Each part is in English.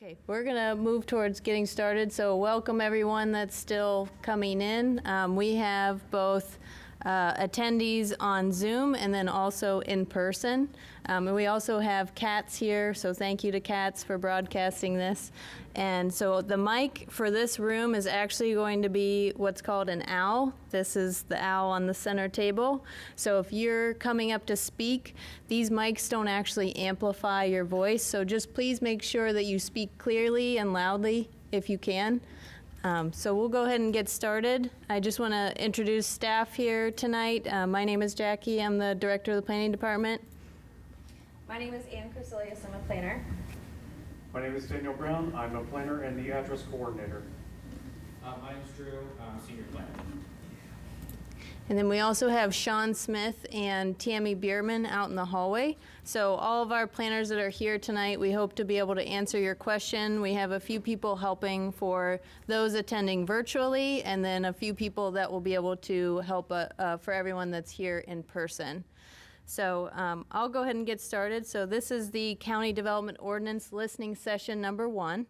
Okay, we're going to move towards getting started, so welcome everyone that's still coming in. We have both attendees on Zoom and then also in person. And we also have Katz here, so thank you to Katz for broadcasting this. And so the mic for this room is actually going to be what's called an owl. This is the owl on the center table. So if you're coming up to speak, these mics don't actually amplify your voice, so just please make sure that you speak clearly and loudly if you can. So we'll go ahead and get started. I just want to introduce staff here tonight. My name is Jackie. I'm the director of the planning department. My name is Ann Crisilius. I'm a planner. My name is Daniel Brown. I'm a planner and the address coordinator. My name is Drew. I'm a senior planner. And then we also have Sean Smith and Tammy Bierman out in the hallway. So all of our planners that are here tonight, we hope to be able to answer your question. We have a few people helping for those attending virtually, and then a few people that will be able to help for everyone that's here in person. So I'll go ahead and get started. So this is the County Development Ordinance listening session number 1.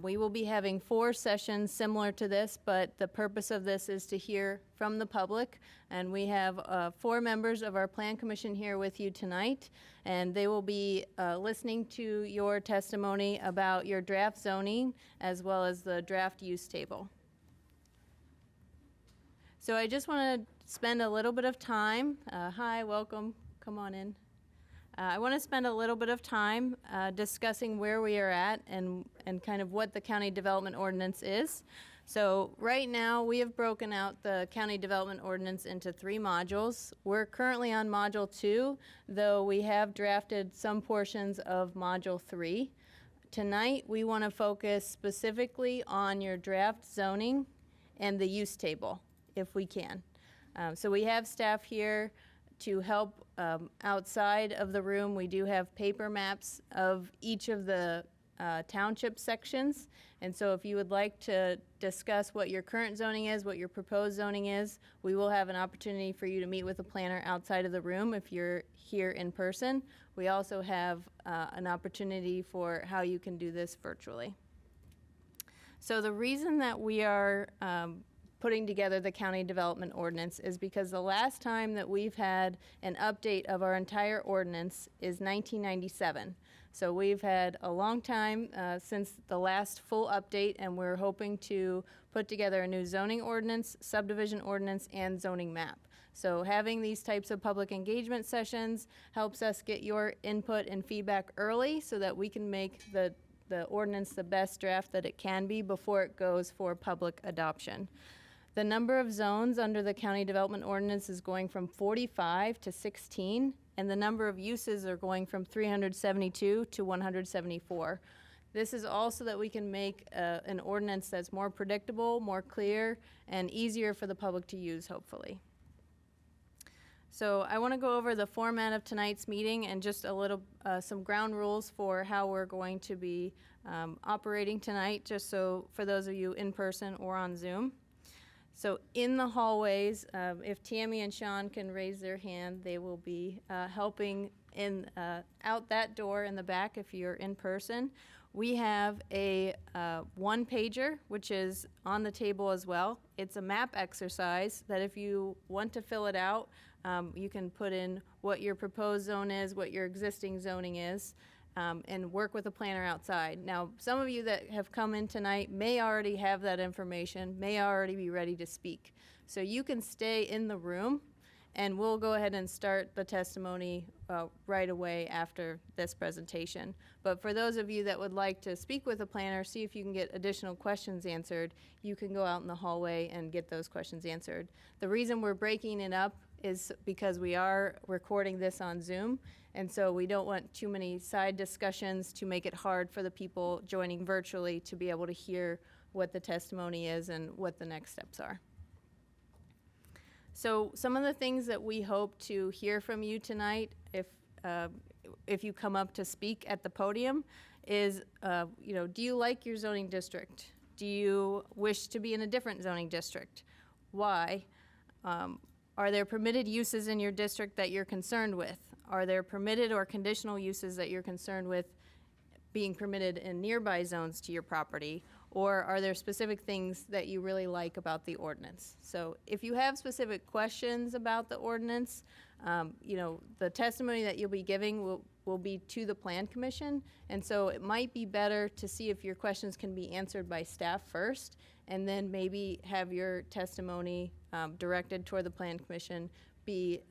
We will be having 4 sessions similar to this, but the purpose of this is to hear from the public. And we have 4 members of our Plan Commission here with you tonight, and they will be listening to your testimony about your draft zoning as well as the draft use table. So I just want to spend a little bit of time. Hi, welcome. Come on in. I want to spend a little bit of time discussing where we are at and kind of what the County Development Ordinance is. So right now we have broken out the County Development Ordinance into 3 modules. We're currently on Module 2, though we have drafted some portions of Module 3. Tonight we want to focus specifically on your draft zoning and the use table, if we can. So we have staff here to help outside of the room. We do have paper maps of each of the township sections. And so if you would like to discuss what your current zoning is, what your proposed zoning is, we will have an opportunity for you to meet with a planner outside of the room if you're here in person. We also have an opportunity for how you can do this virtually. So the reason that we are putting together the County Development Ordinance is because the last time that we've had an update of our entire ordinance is 1997. So we've had a long time since the last full update, and we're hoping to put together a new zoning ordinance, subdivision ordinance, and zoning map. So having these types of public engagement sessions helps us get your input and feedback early so that we can make the ordinance the best draft that it can be before it goes for public adoption. The number of zones under the County Development Ordinance is going from 45 to 16, and the number of uses are going from 372 to 174. This is also that we can make an ordinance that's more predictable, more clear, and easier for the public to use, hopefully. So I want to go over the format of tonight's meeting and just a little, some ground rules for how we're going to be operating tonight, just so for those of you in person or on Zoom. So in the hallways, if Tammy and Sean can raise their hand, they will be helping out that door in the back if you're in person. We have a one-pager, which is on the table as well. It's a map exercise that if you want to fill it out, you can put in what your proposed zone is, what your existing zoning is, and work with a planner outside. Now, some of you that have come in tonight may already have that information, may already be ready to speak. So you can stay in the room, and we'll go ahead and start the testimony right away after this presentation. But for those of you that would like to speak with a planner, see if you can get additional questions answered, you can go out in the hallway and get those questions answered. The reason we're breaking it up is because we are recording this on Zoom, and so we don't want too many side discussions to make it hard for the people joining virtually to be able to hear what the testimony is and what the next steps are. So some of the things that we hope to hear from you tonight, if you come up to speak at the podium, is do you like your zoning district? Do you wish to be in a different zoning district? Why? Are there permitted uses in your district that you're concerned with? Are there permitted or conditional uses that you're concerned with being permitted in nearby zones to your property? Or are there specific things that you really like about the ordinance? So if you have specific questions about the ordinance, the testimony that you'll be giving will be to the Plan Commission. And so it might be better to see if your questions can be answered by staff first, and then maybe have your testimony directed toward the Plan Commission, be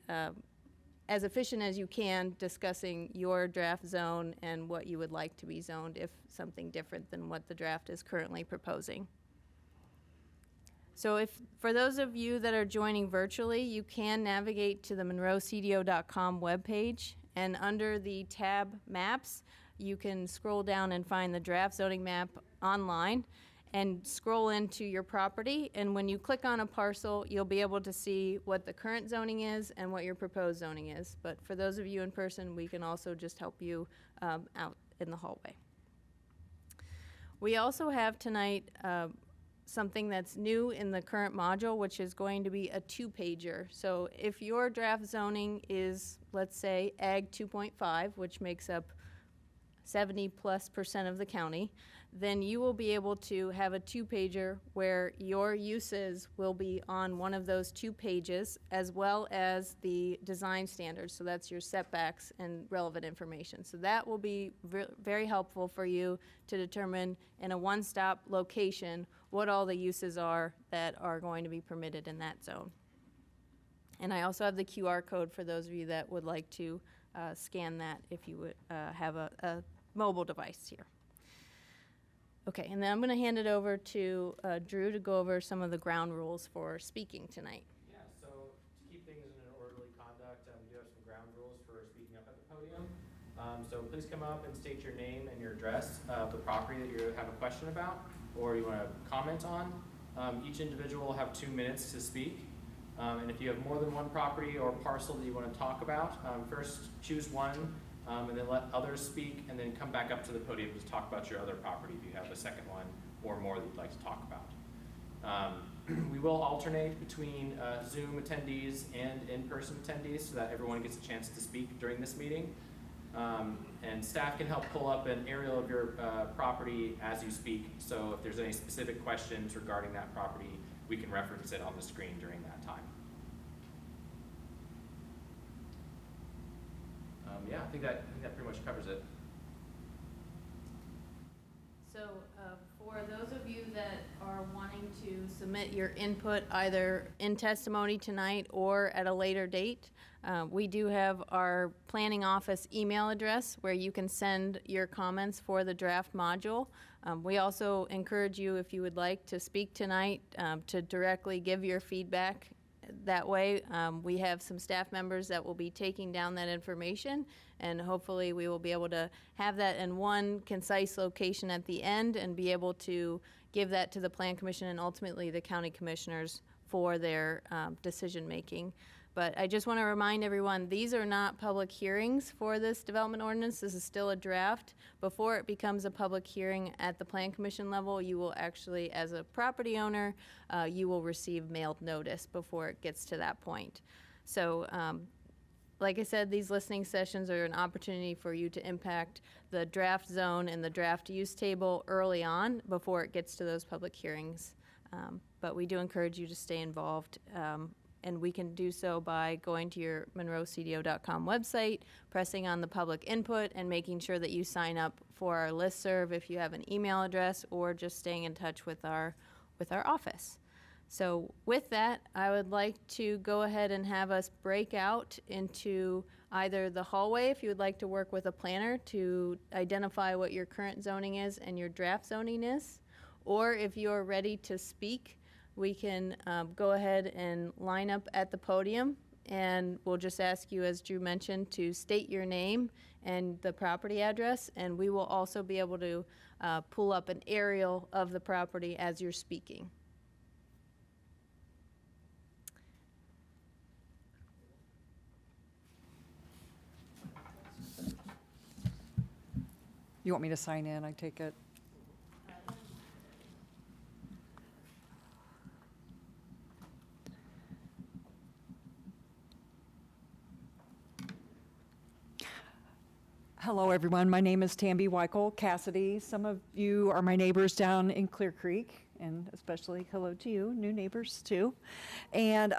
as efficient as you can discussing your draft zone and what you would like to be zoned if something different than what the draft is currently proposing. So for those of you that are joining virtually, you can navigate to the monroecdo.com webpage, and under the tab Maps, you can scroll down and find the draft zoning map online and scroll into your property, and when you click on a parcel, you'll be able to see what the current zoning is and what your proposed zoning is. But for those of you in person, we can also just help you out in the hallway. We also have tonight something that's new in the current module, which is going to be a 2-pager. So if your draft zoning is, let's say, Ag 2.5, which makes up 70+% of the county, then you will be able to have a 2-pager where your uses will be on one of those 2 pages, as well as the design standards. So that's your setbacks and relevant information. So that will be very helpful for you to determine in a one-stop location what all the uses are that are going to be permitted in that zone. And I also have the QR code for those of you that would like to scan that if you would have a mobile device here. Okay, and then I'm going to hand it over to Drew to go over some of the ground rules for speaking tonight. Yeah, so to keep things in an orderly conduct, we do have some ground rules for speaking up at the podium. So please come up and state your name and your address of the property that you have a question about or you want to comment on. Each individual will have 2 minutes to speak. And if you have more than one property or parcel that you want to talk about, first choose one, and then let others speak, and then come back up to the podium to talk about your other property if you have a second one or more that you'd like to talk about. We will alternate between Zoom attendees and in-person attendees so that everyone gets a chance to speak during this meeting. And staff can help pull up an aerial of your property as you speak, so if there's any specific questions regarding that property, we can reference it on the screen during that time. Yeah, I think that pretty much covers it. So for those of you that are wanting to submit your input either in testimony tonight or at a later date, we do have our planning office email address where you can send your comments for the draft module. We also encourage you, if you would like to speak tonight, to directly give your feedback. That way, we have some staff members that will be taking down that information, and hopefully we will be able to have that in one concise location at the end and be able to give that to the Plan Commission and ultimately the county commissioners for their decision making. But I just want to remind everyone, these are not public hearings for this development ordinance. This is still a draft. Before it becomes a public hearing at the Plan Commission level, you will actually, as a property owner, you will receive mailed notice before it gets to that point. So, like I said, these listening sessions are an opportunity for you to impact the draft zone and the draft use table early on before it gets to those public hearings. But we do encourage you to stay involved. And we can do so by going to your monroecdo.com website, pressing on the public input, and making sure that you sign up for our listserv if you have an email address, or just staying in touch with our office. So with that, I would like to go ahead and have us break out into either the hallway if you would like to work with a planner to identify what your current zoning is and your draft zoning is, or if you're ready to speak, we can go ahead and line up at the podium, and we'll just ask you, as Drew mentioned, to state your name and the property address, and we will also be able to pull up an aerial of the property as you're speaking. You want me to sign in, I take it? Hello, everyone. My name is Tamby Weichel Cassidy. Some of you are my neighbors down in Clear Creek, and especially hello to you, new neighbors too. And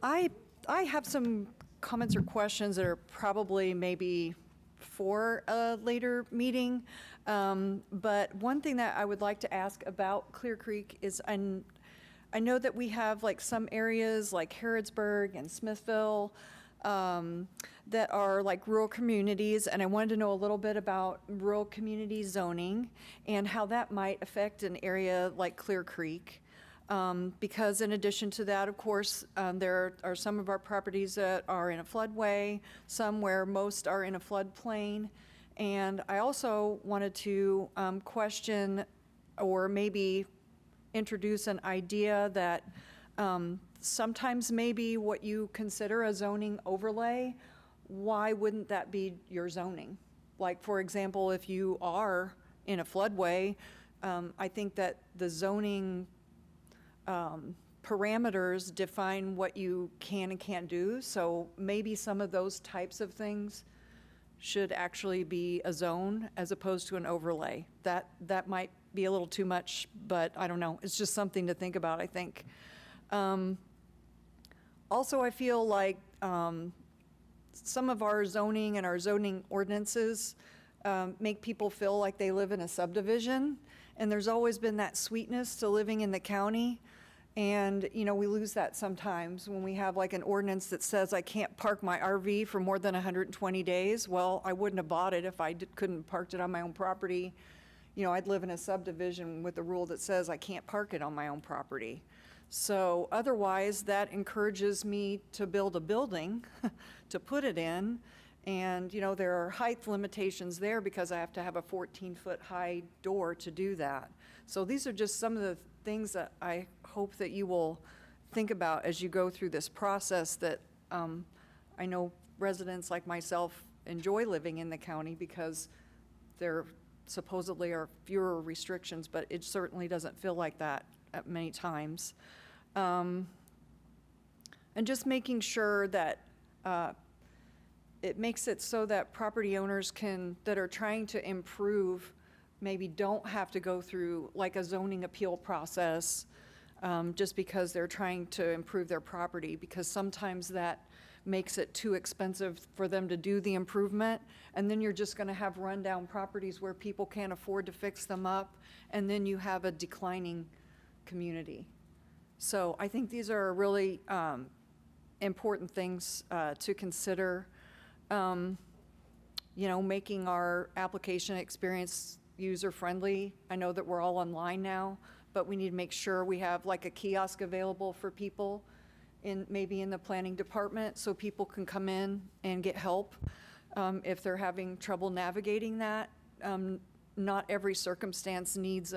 I have some comments or questions that are probably maybe for a later meeting. But one thing that I would like to ask about Clear Creek is I know that we have like some areas like Harrodsburg and Smithville that are like rural communities, and I wanted to know a little bit about rural community zoning and how that might affect an area like Clear Creek. Because in addition to that, of course, there are some of our properties that are in a floodway, some where most are in a floodplain. And I also wanted to question or maybe introduce an idea that sometimes maybe what you consider a zoning overlay, why wouldn't that be your zoning? Like, for example, if you are in a floodway, I think that the zoning parameters define what you can and can't do. So maybe some of those types of things should actually be a zone as opposed to an overlay. That might be a little too much, but I don't know. It's just something to think about, I think. Also, I feel like some of our zoning and our zoning ordinances make people feel like they live in a subdivision. And there's always been that sweetness to living in the county. And, you know, we lose that sometimes when we have like an ordinance that says I can't park my RV for more than 120 days. Well, I wouldn't have bought it if I couldn't parked it on my own property. You know, I'd live in a subdivision with a rule that says I can't park it on my own property. So otherwise, that encourages me to build a building to put it in. And, you know, there are height limitations there because I have to have a 14-foot high door to do that. So these are just some of the things that I hope that you will think about as you go through this process, that I know residents like myself enjoy living in the county because there supposedly are fewer restrictions, but it certainly doesn't feel like that at many times. And just making sure that it makes it so that property owners that are trying to improve maybe don't have to go through like a zoning appeal process just because they're trying to improve their property, because sometimes that makes it too expensive for them to do the improvement, and then you're just going to have rundown properties where people can't afford to fix them up, and then you have a declining community. So I think these are really important things to consider. You know, making our application experience user-friendly. I know that we're all online now, but we need to make sure we have like a kiosk available for people maybe in the planning department, so people can come in and get help if they're having trouble navigating that. Not every circumstance needs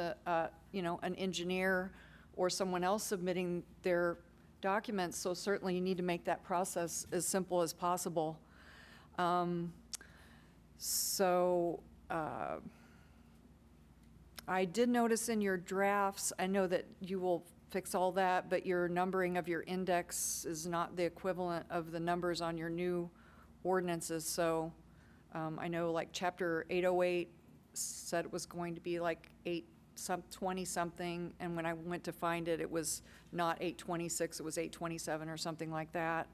you know, an engineer or someone else submitting their documents, so certainly you need to make that process as simple as possible. I did notice in your drafts, I know that you will fix all that, but your numbering of your index is not the equivalent of the numbers on your new ordinances. So I know like chapter 808 said it was going to be like 20 something, and when I went to find it, it was not 826, it was 827 or something like that.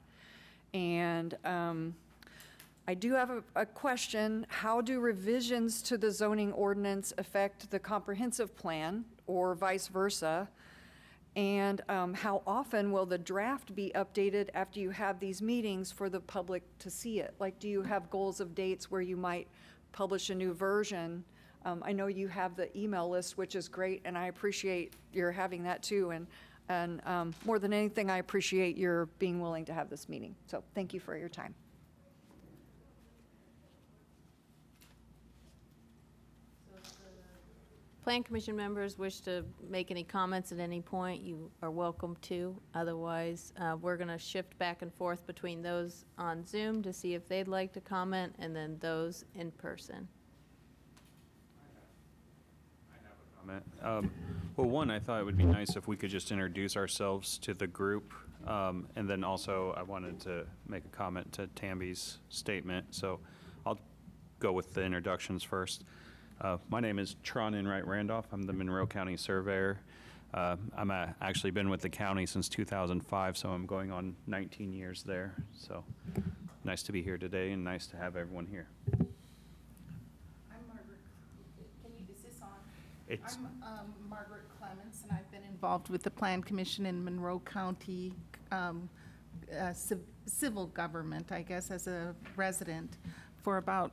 And I do have a question. How do revisions to the zoning ordinance affect the comprehensive plan, or vice versa? And how often will the draft be updated after you have these meetings for the public to see it? Like, do you have goals of dates where you might publish a new version? I know you have the email list, which is great, and I appreciate your having that too. And more than anything, I appreciate your being willing to have this meeting. So thank you for your time. Plan Commission members wish to make any comments at any point, you are welcome to. Otherwise, we're going to shift back and forth between those on Zoom to see if they'd like to comment, and then those in person. Comment. Well, one, I thought it would be nice if we could just introduce ourselves to the group. And then also I wanted to make a comment to Tamby's statement. So go with the introductions first. My name is Tron Enright Randolph. I'm the Monroe County Surveyor. I'm actually been with the county since 2005, so I'm going on 19 years there. So nice to be here today and nice to have everyone here. I'm Margaret, is this on? It's, I'm Margaret Clements, and I've been involved with the Plan Commission in Monroe County civil government, I guess, as a resident for about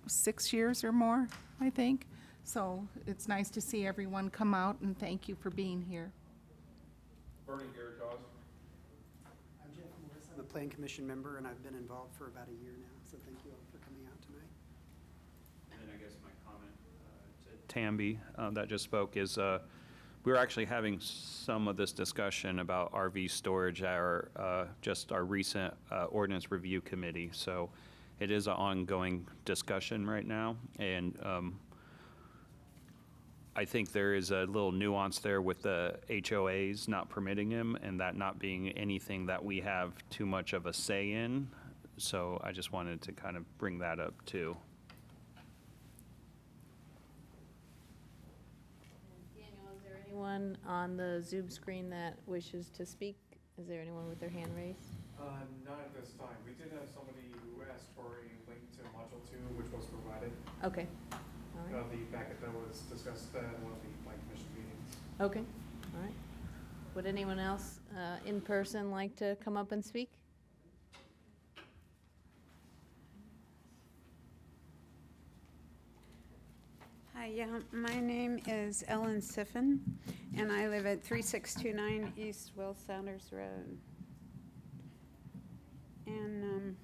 6 years or more, I think. So it's nice to see everyone come out, and thank you for being here. Bernie Garrett-Dawes. I'm Jeff Morris. I'm a Plan Commission member, and I've been involved for about a year now, so thank you all for coming out tonight. and then I guess my comment to Tamby that just spoke is we were actually having some of this discussion about RV storage at our just our recent ordinance review committee. So it is an ongoing discussion right now, and I think there is a little nuance there with the HOAs not permitting him and that not being anything that we have too much of a say in. So I just wanted to kind of bring that up too. Daniel, is there anyone on the Zoom screen that wishes to speak? Is there anyone with their hand raised? Not at this time. We did have somebody who asked for a link to Module 2, which was provided. Okay. All right. The packet that was discussed at one of the Plan Commission meetings. Okay. All right. Would anyone else in person like to come up and speak? Hi, yeah, my name is Ellen Siffin, and I live at 3629 East Will Saunders Road. And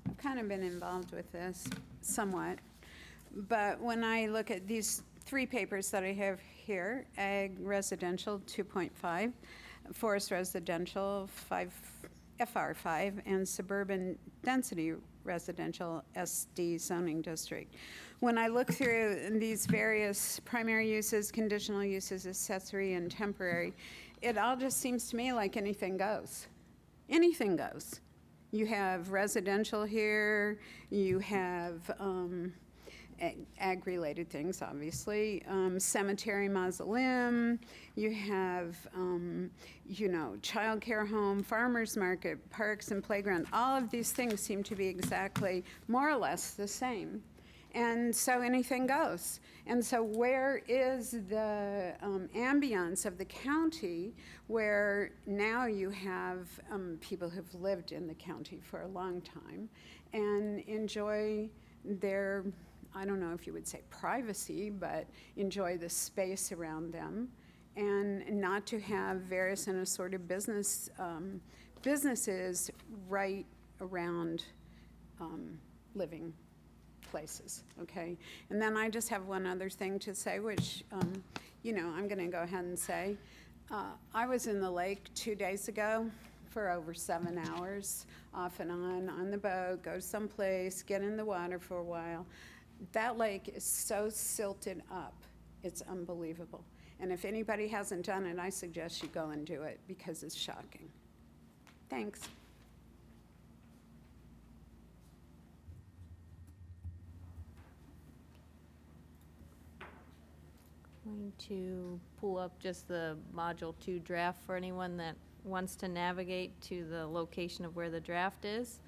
I've kind of been involved with this somewhat, but when I look at these 3 papers that I have here, Ag Residential 2.5, Forest Residential 5, FR5, and Suburban Density Residential SD zoning district. When I look through these various primary uses, conditional uses, accessory, and temporary, it all just seems to me like anything goes. Anything goes. You have residential here, you have ag-related things, obviously, cemetery, mausoleum, you have, childcare home, farmer's market, parks and playground. All of these things seem to be exactly more or less the same. And so anything goes. And so where is the ambience of the county where now you have people who've lived in the county for a long time and enjoy their, I don't know if you would say privacy, but enjoy the space around them, and not to have various and assorted businesses right around living places, okay? And then I just have one other thing to say, which, I'm gonna go ahead and say. I was in the lake 2 days ago for over 7 hours, off and on the boat, go someplace, get in the water for a while. That lake is so silted up, it's unbelievable. And if anybody hasn't done it, I suggest you go and do it because it's shocking. Thanks. Going to pull up just the Module 2 draft for anyone that wants to navigate to the location of where the draft is.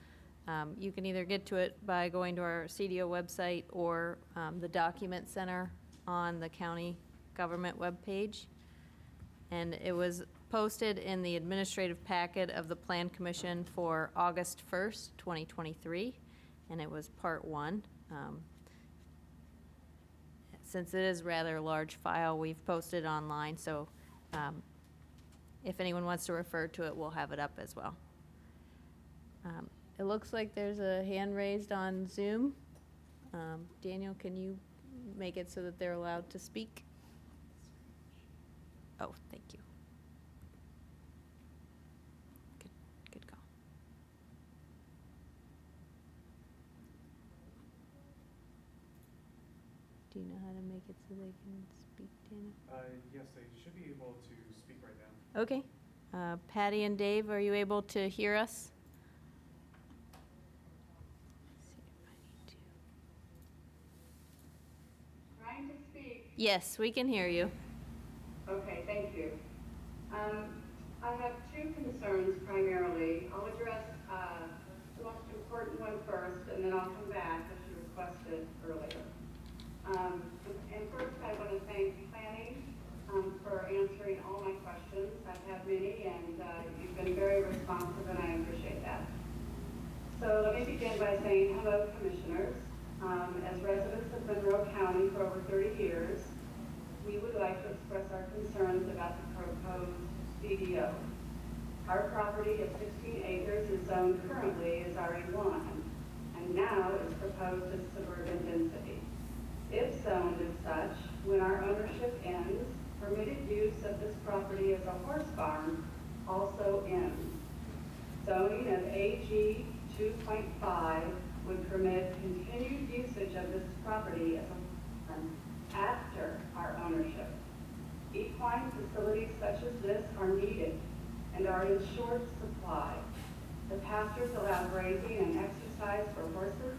You can either get to it by going to our CDO website or the Document Center on the county government webpage. And it was posted in the administrative packet of the Plan Commission for August 1st, 2023, and it was Part 1. Since it is rather a large file, we've posted it online, so if anyone wants to refer to it, we'll have it up as well. It looks like there's a hand raised on Zoom. Daniel, can you make it so that they're allowed to speak? Oh, thank you. Good call. Do you know how to make it so they can speak, Daniel? Yes, they should be able to speak right now. Okay. Patty and Dave, are you able to hear us? Yes, we can hear you. Okay, thank you. I have two concerns primarily. I'll address the most important one first, and then I'll come back as you requested earlier. And first, I want to thank planning for answering all my questions. I've had many, and you've been very responsive, and I appreciate that. So let me begin by saying hello, commissioners. As residents of Monroe County for over 30 years, we would like to express our concerns about the proposed CDO. Our property of 16 acres is zoned currently as RE1, and now is proposed as suburban density. If zoned as such, when our ownership ends, permitted use of this property as a horse farm also ends. Zoning of AG 2.5 would permit continued usage of this property as a farm after our ownership. Equine facilities such as this are needed and are in short supply. The pastures allow grazing and exercise for horses,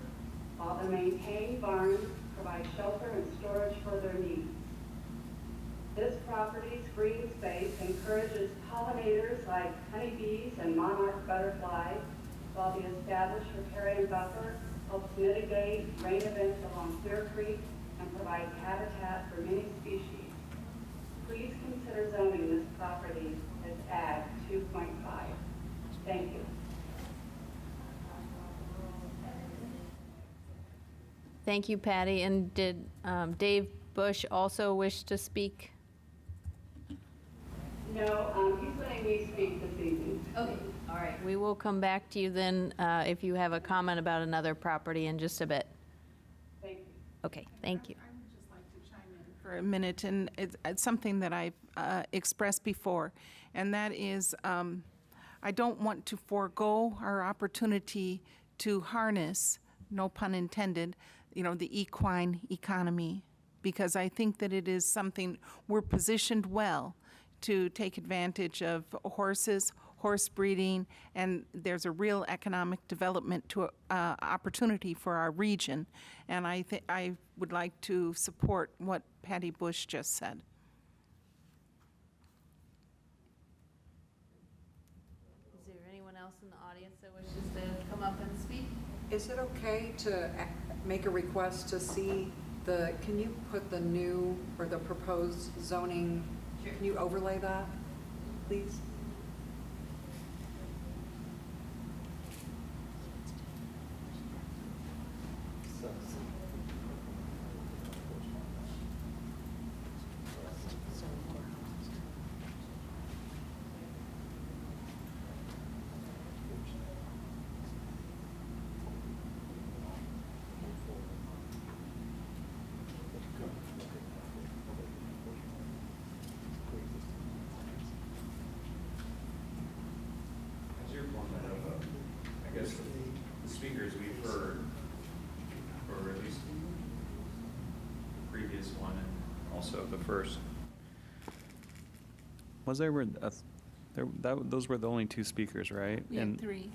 while the maintained barns provide shelter and storage for their needs. This property's green space encourages pollinators like honeybees and monarch butterflies, while the established riparian buffer helps mitigate rain events along Clear Creek and provides habitat for many species. Please consider zoning this property as Ag 2.5. Thank you. Thank you, Patty. And did Dave Bush also wish to speak? No, he's letting me speak this evening. Okay, all right. We will come back to you then if you have a comment about another property in just a bit. Thank you. Okay, thank you. I would just like to chime in for a minute, and it's something that I've expressed before, and that is I don't want to forego our opportunity to harness, no pun intended, the equine economy, because I think that it is something we're positioned well to take advantage of horses, horse breeding, and there's a real economic development to opportunity for our region. And I would like to support what Patty Bush just said. Is there anyone else in the audience that wishes to come up and speak? Is it okay to make a request to see can you put the new or the proposed zoning, can you overlay that, please? As you're pulling that up, I guess the speakers we've heard, or at least the previous one and also the first, was those were the only two speakers, right? We had three,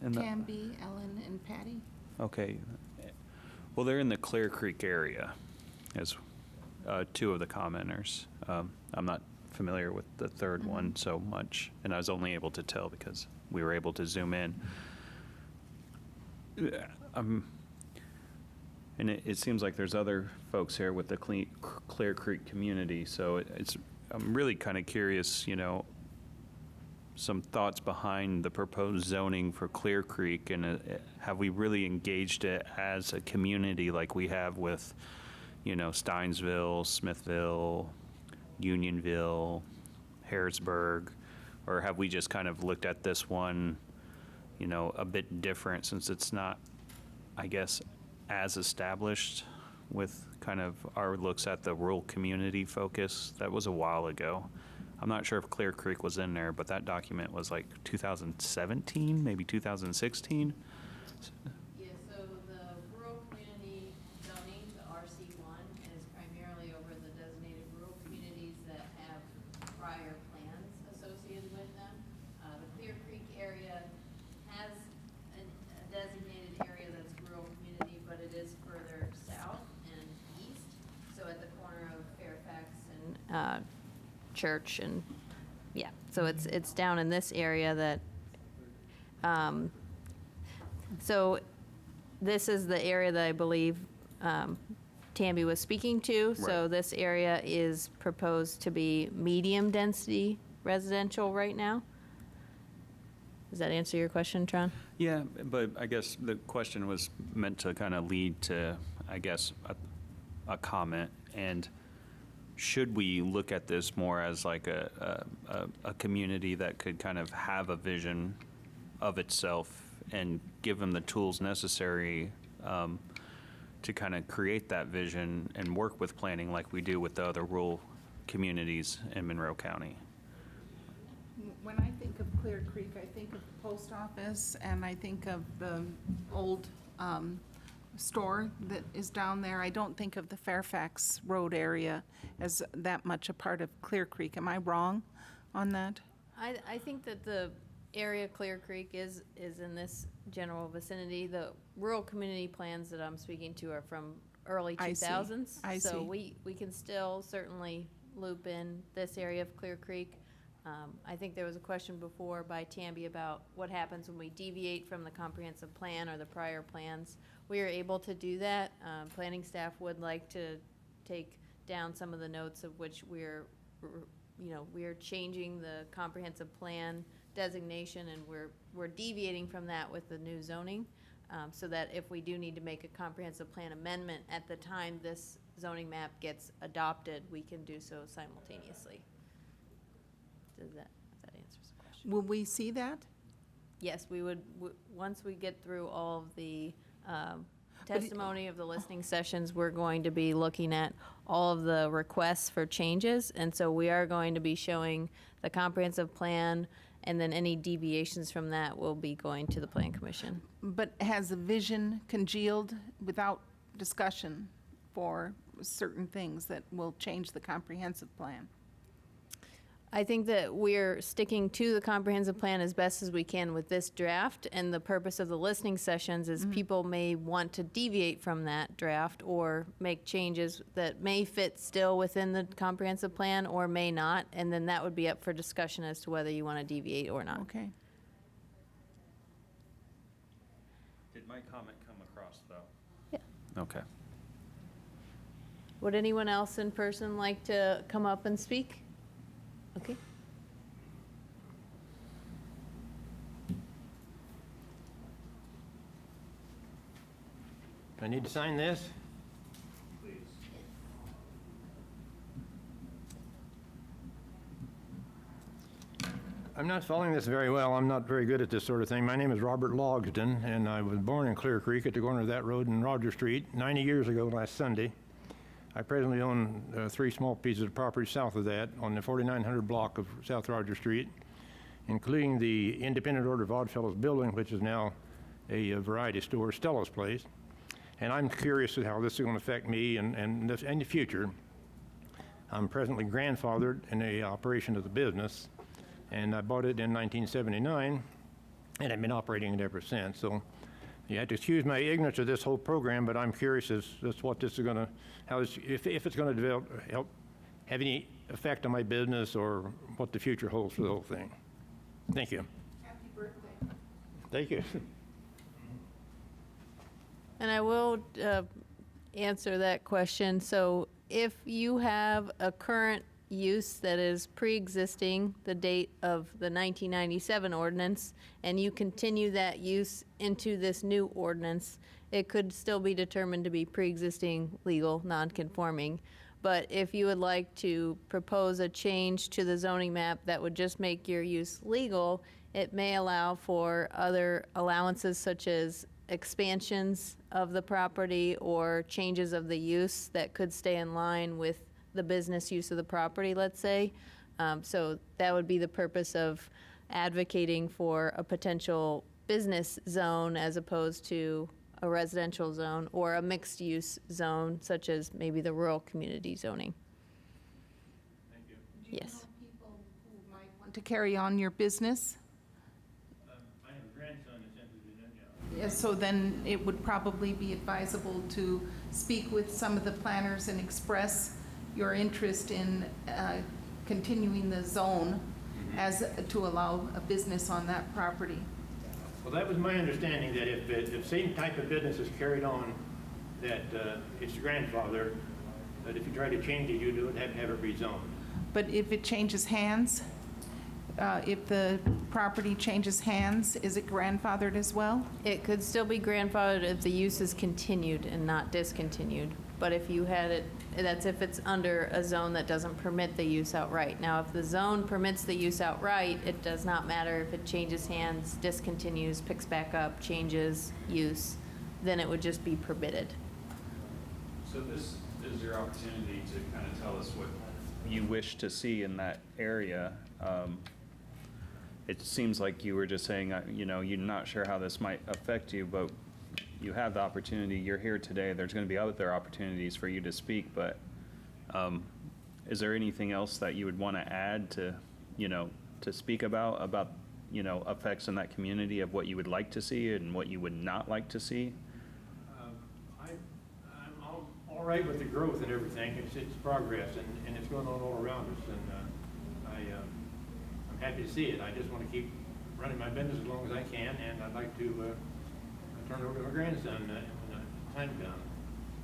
and Tamby, Ellen, and Patty. Okay. Well, they're in the Clear Creek area, as two of the commenters. I'm not familiar with the third one so much, and I was only able to tell because we were able to zoom in. And it seems like there's other folks here with the Clear Creek community, so I'm really kind of curious, some thoughts behind the proposed zoning for Clear Creek, and have we really engaged it as a community like we have with, Steinsville, Smithville, Unionville, Harrisburg, or have we just kind of looked at this one, a bit different since it's not, I guess, as established with kind of our looks at the rural community focus? That was a while ago. I'm not sure if Clear Creek was in there, but that document was like 2017, maybe 2016. Yeah, so the rural community zoning, the RC1, is primarily over the designated rural communities that have prior plans associated with them. The Clear Creek area has a designated area that's rural community, but it is further south and east. So at the corner of church, and yeah, so it's down in this area that, so this is the area that I believe Tammy was speaking to. So Right. this area is proposed to be medium density residential right now. Does that answer your question, Tron? Yeah, but I guess the question was meant to kind of lead to, I guess, a comment. And should we look at this more as like a community that could kind of have a vision of itself and give them the tools necessary to kind of create that vision and work with planning like we do with the other rural communities in Monroe County? When I think of Clear Creek, I think of the post office, and I think of the old store that is down there. I don't think of the Fairfax Road area as that much a part of Clear Creek. Am I wrong on that? I think that the area Clear Creek is in this general vicinity. The rural community plans that I'm speaking to are from early I see. 2000s. I So see. we can still certainly loop in this area of Clear Creek. I think there was a question before by Tamby about what happens when we deviate from the comprehensive plan or the prior plans. We are able to do that. Planning staff would like to take down some of the notes of which we're changing the comprehensive plan designation, and we're deviating from that with the new zoning, so that if we do need to make a comprehensive plan amendment at the time this zoning map gets adopted, we can do so simultaneously. Does that answers the question? Will we see that? Yes, we would, once we get through all of the But it- testimony of the listening sessions, we're going to be looking at all of the requests for changes. And so we are going to be showing the comprehensive plan, and then any deviations from that will be going to the Plan Commission. But has a vision congealed without discussion for certain things that will change the comprehensive plan? I think that we're sticking to the comprehensive plan as best as we can with this draft, and the purpose of the listening sessions is people may want to deviate from that draft or make changes that may fit still within the comprehensive plan or may not, and then that would be up for discussion as to whether you want to deviate or not. Okay. Did my comment come across, though? Yeah. Okay. Would anyone else in person like to come up and speak? Okay. I need to sign this? I'm not following this very well. I'm not very good at this sort of thing. My name is Robert Logsden, and I was born in Clear Creek at the corner of that road and Roger Street 90 years ago last Sunday. I presently own 3 small pieces of property south of that on the 4900 block of South Roger Street, including the Independent Order of Oddfellows building, which is now a variety store, Stella's Place. And I'm curious as how this is going to affect me and the future. I'm presently grandfathered in the operation of the business, and I bought it in 1979, and I've been operating it ever since. So you have to excuse my ignorance of this whole program, but I'm curious as what this is going to, if it's going to develop, have any effect on my business or what the future holds for the whole thing. Thank you. Happy birthday. Thank you. And I will answer that question. So if you have a current use that is pre-existing the date of the 1997 ordinance, and you continue that use into this new ordinance, it could still be determined to be pre-existing legal, non-conforming. But if you would like to propose a change to the zoning map that would just make your use legal, it may allow for other allowances such as expansions of the property or changes of the use that could stay in line with the business use of the property, let's say. So that would be the purpose of advocating for a potential business zone as opposed to a residential zone or a mixed-use zone, such as maybe the rural community zoning. Thank you. Do you Yes. know people who might want to carry on your business? I have a grandson that's interested in it, yeah. Yeah, so then it would probably be advisable to speak with some of the planners and express your interest in continuing the zone as to allow a business on that property. Well, that was my understanding, that if the same type of business is carried on, that it's grandfather, that if you try to change it, you would have to have it rezoned. But if it changes hands, if the property changes hands, is it grandfathered as well? It could still be grandfathered if the use is continued and not discontinued. But if you had it, that's if it's under a zone that doesn't permit the use outright. Now, if the zone permits the use outright, it does not matter if it changes hands, discontinues, picks back up, changes use, then it would just be permitted. So this is your opportunity to kind of tell us what you wish to see in that area. It seems like you were just saying, you know, you're not sure how this might affect you, but you have the opportunity. You're here today. There's going to be other opportunities for you to speak, but is there anything else that you would want to add to, you know, to speak about, you know, effects in that community of what you would like to see and what you would not like to see? I'm all right with the growth and everything. It's progress, and it's going on all around us, and I'm happy to see it. I just want to keep running my business as long as I can, and I'd like to turn it over to my grandson when the time comes.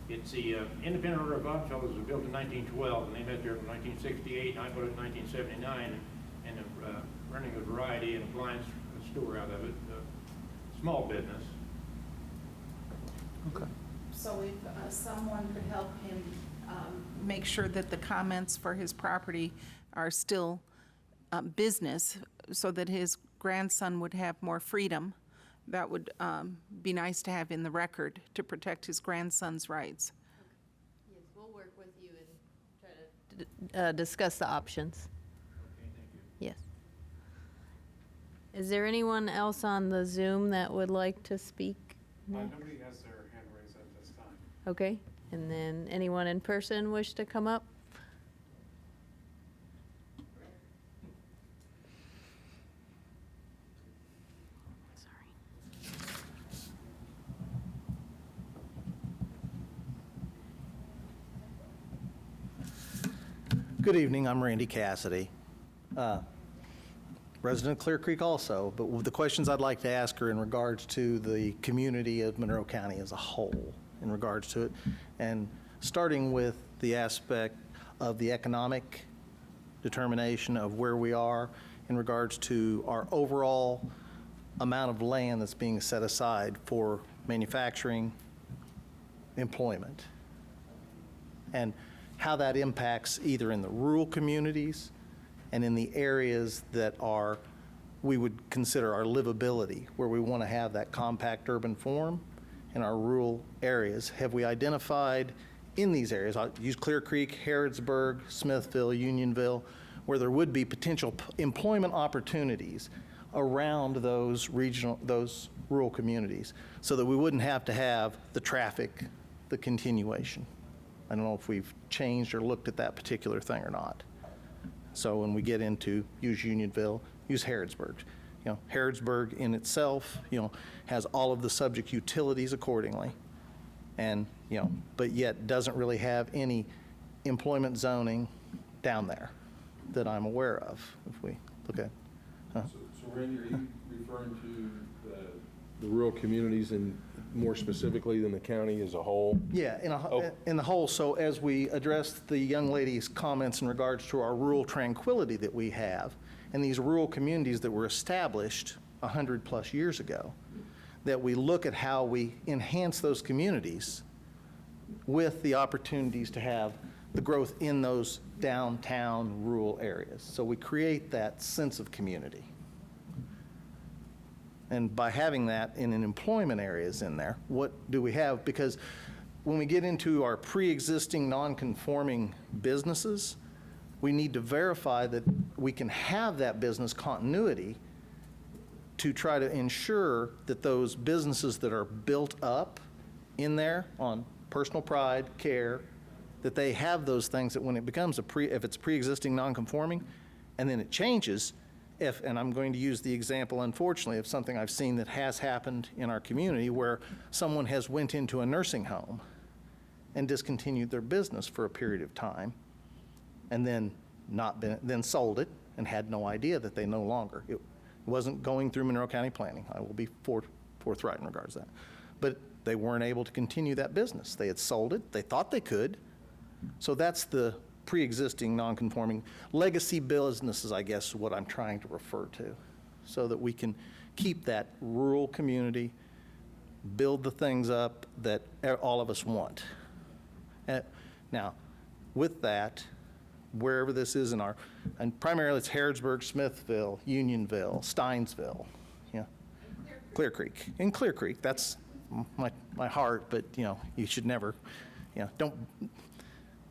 It's the Independent Order of Oddfellows was built in 1912, and they met there in 1968, and I put it in 1979, and running a variety and appliance store out of it, small business. Okay. So if someone could help him make sure that the comments for his property are still business, so that his grandson would have more freedom, that would be nice to have in the record to protect his grandson's rights. Yes, we'll work with you and try to discuss the options. Okay, thank you. Yes. Is there anyone else on the Zoom that would like to speak? Nobody has their hand raised at this time. Okay, and then anyone in person wish to come up? Good evening, I'm Randy Cassidy, resident of Clear Creek also, but the questions I'd like to ask are in regards to the community of Monroe County as a whole, in regards to it, and starting with the aspect of the economic determination of where we are in regards to our overall amount of land that's being set aside for manufacturing, employment, and how that impacts either in the rural communities and in the areas that are, we would consider our livability, where we want to have that compact urban form in our rural areas. Have we identified in these areas, I'll use Clear Creek, Harrodsburg, Smithville, Unionville, where there would be potential employment opportunities around those rural communities, so that we wouldn't have to have the traffic, the continuation. I don't know if we've changed or looked at that particular thing or not. So when we get into, use Unionville, use Harrodsburg. You know, Harrodsburg in itself, you know, has all of the subject utilities accordingly, and, you know, but yet doesn't really have any employment zoning down there that I'm aware of, if we look at. So Randy, are you referring to the rural communities and more specifically than the county as a whole? Yeah, in the whole. So as we address the young lady's comments in regards to our rural tranquility that we have, and these rural communities that were established 100+ years ago, that we look at how we enhance those communities with the opportunities to have the growth in those downtown rural areas. So we create that sense of community. And by having that in an employment areas in there, what do we have? Because when we get into our pre-existing non-conforming businesses, we need to verify that we can have that business continuity to try to ensure that those businesses that are built up in there on personal pride, care, that they have those things, that when it becomes if it's pre-existing non-conforming and then it changes, and I'm going to use the example, unfortunately, of something I've seen that has happened in our community, where someone has went into a nursing home and discontinued their business for a period of time, and then then sold it and had no idea that they no longer, it wasn't going through Monroe County Planning. I will be forthright in regards to that. But they weren't able to continue that business. They had sold it. They thought they could. So that's the pre-existing non-conforming legacy businesses, I guess, is what I'm trying to refer to, so that we can keep that rural community, build the things up that all of us want. Now, with that, wherever this is in and primarily it's Harrodsburg, Smithville, Unionville, Steinsville, Clear Creek. In Clear Creek, that's my heart, but, you should never,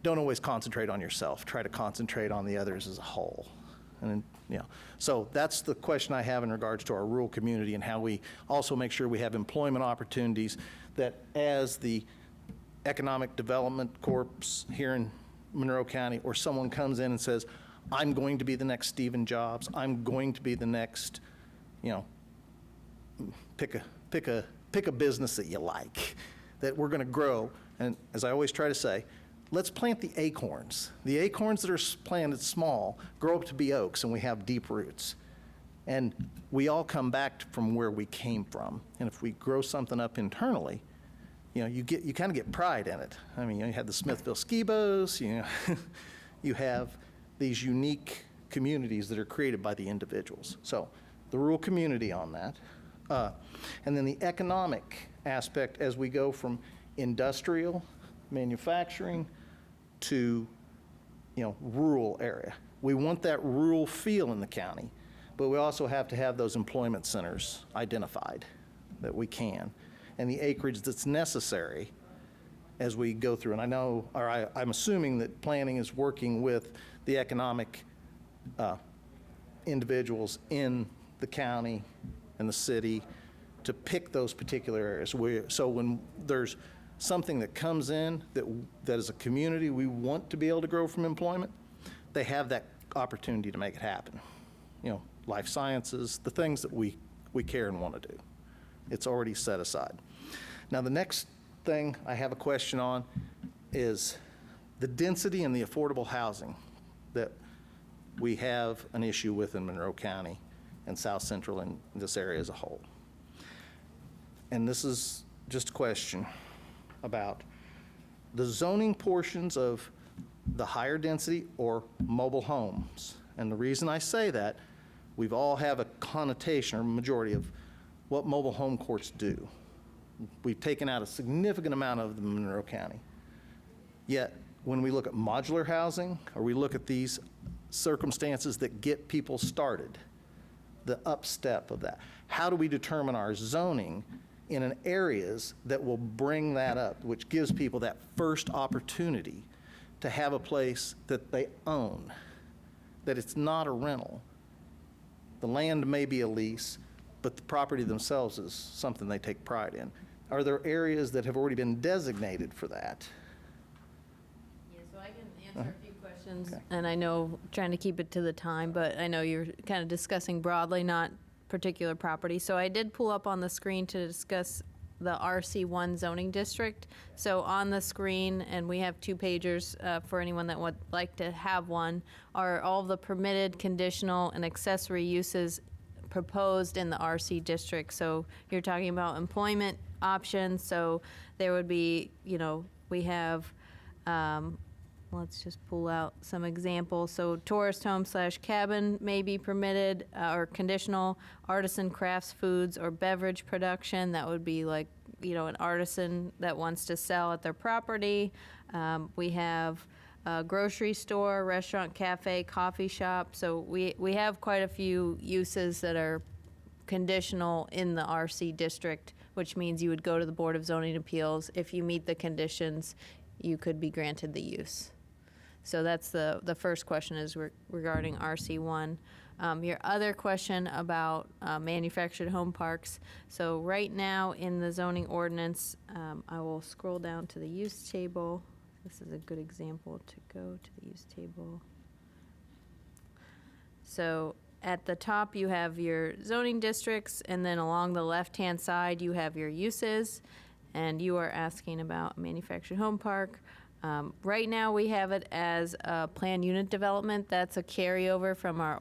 don't always concentrate on yourself. Try to concentrate on the others as a whole. And, so that's the question I have in regards to our rural community and how we also make sure we have employment opportunities that as the Economic Development Corps here in Monroe County, or someone comes in and says, I'm going to be the next Stephen Jobs, I'm going to be the next, pick a business that you like, that we're going to grow. And as I always try to say, let's plant the acorns. The acorns that are planted small grow up to be oaks, and we have deep roots. And we all come back from where we came from. And if we grow something up internally, you kind of get pride in it. I mean, you have the Smithville Ski-Bows, you have these unique communities that are created by the individuals. So the rural community on that. And then the economic aspect as we go from industrial, manufacturing, to, rural area. We want that rural feel in the county, but we also have to have those employment centers identified that we can, and the acreage that's necessary as we go through. And I'm assuming that planning is working with the economic individuals in the county and the city to pick those particular areas. So when there's something that comes in that as a community we want to be able to grow from employment, they have that opportunity to make it happen. Life sciences, the things that we care and want to do. It's already set aside. Now, the next thing I have a question on is the density and the affordable housing that we have an issue with in Monroe County and South Central and this area as a whole. And this is just a question about the zoning portions of the higher density or mobile homes. And the reason I say that, we've all have a connotation or majority of what mobile home courts do. We've taken out a significant amount of them in Monroe County. Yet, when we look at modular housing, or we look at these circumstances that get people started, the up step of that, how do we determine our zoning in an areas that will bring that up, which gives people that first opportunity to have a place that they own, that it's not a rental. The land may be a lease, but the property themselves is something they take pride in. Are there areas that have already been designated for that? Yeah, so I can answer a few questions, and I know, trying to keep it to the time, but I know you're kind of discussing broadly, not particular property. So I did pull up on the screen to discuss the RC1 zoning district. So on the screen, and we have 2-pagers for anyone that would like to have one, are all the permitted, conditional, and accessory uses proposed in the RC district. So you're talking about employment options. So there would be, we have, let's just pull out some examples. So tourist home / cabin may be permitted or conditional. Artisan crafts, foods, or beverage production. That would be like, an artisan that wants to sell at their property. We have a grocery store, restaurant, cafe, coffee shop. So we have quite a few uses that are conditional in the RC district, which means you would go to the Board of Zoning Appeals. If you meet the conditions, you could be granted the use. So that's the first question is regarding RC1. Your other question about manufactured home parks. So right now in the zoning ordinance, I will scroll down to the use table. This is a good example to go to the use table. So at the top you have your zoning districts, and then along the left-hand side you have your uses, and you are asking about manufactured home park. Right now, we have it as a planned unit development. That's a carryover from our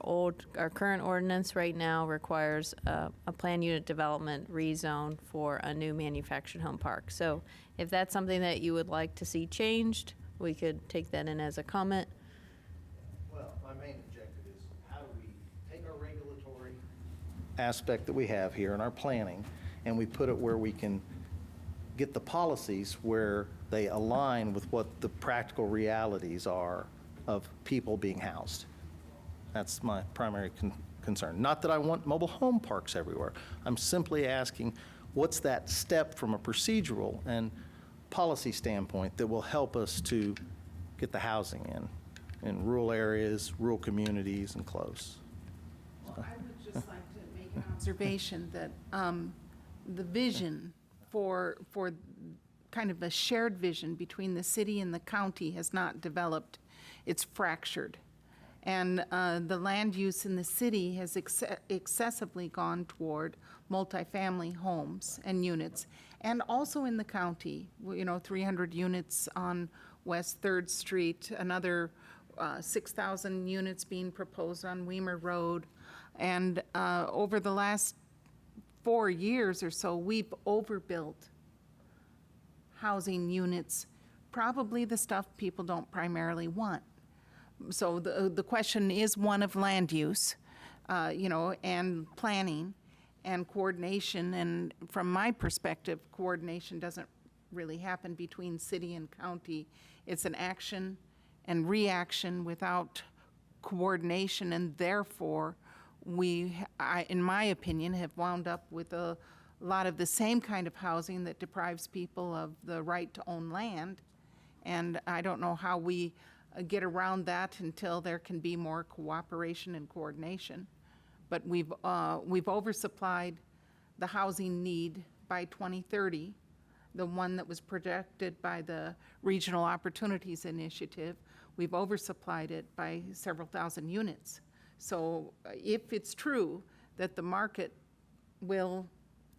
current ordinance right now requires a planned unit development rezone for a new manufactured home park. So if that's something that you would like to see changed, we could take that in as a comment. Well, my main objective is how do we take our regulatory aspect that we have here in our planning, and we put it where we can get the policies where they align with what the practical realities are of people being housed. That's my primary concern. Not that I want mobile home parks everywhere. I'm simply asking, what's that step from a procedural and policy standpoint that will help us to get the housing in rural areas, rural communities, and close? Well, I would just like to make an observation that the vision for kind of a shared vision between the city and the county has not developed. It's fractured. And the land use in the city has excessively gone toward multifamily homes and units. And also in the county, 300 units on West 3rd Street, another 6,000 units being proposed on Weimer Road. And over the last 4 years or so, we've overbuilt housing units, probably the stuff people don't primarily want. So the question is one of land use, and planning and coordination. And from my perspective, coordination doesn't really happen between city and county. It's an action and reaction without coordination, and therefore I, in my opinion, have wound up with a lot of the same kind of housing that deprives people of the right to own land. And I don't know how we get around that until there can be more cooperation and coordination. But we've oversupplied the housing need by 2030, the one that was projected by the Regional Opportunities Initiative. We've oversupplied it by several thousand units. So if it's true that the market will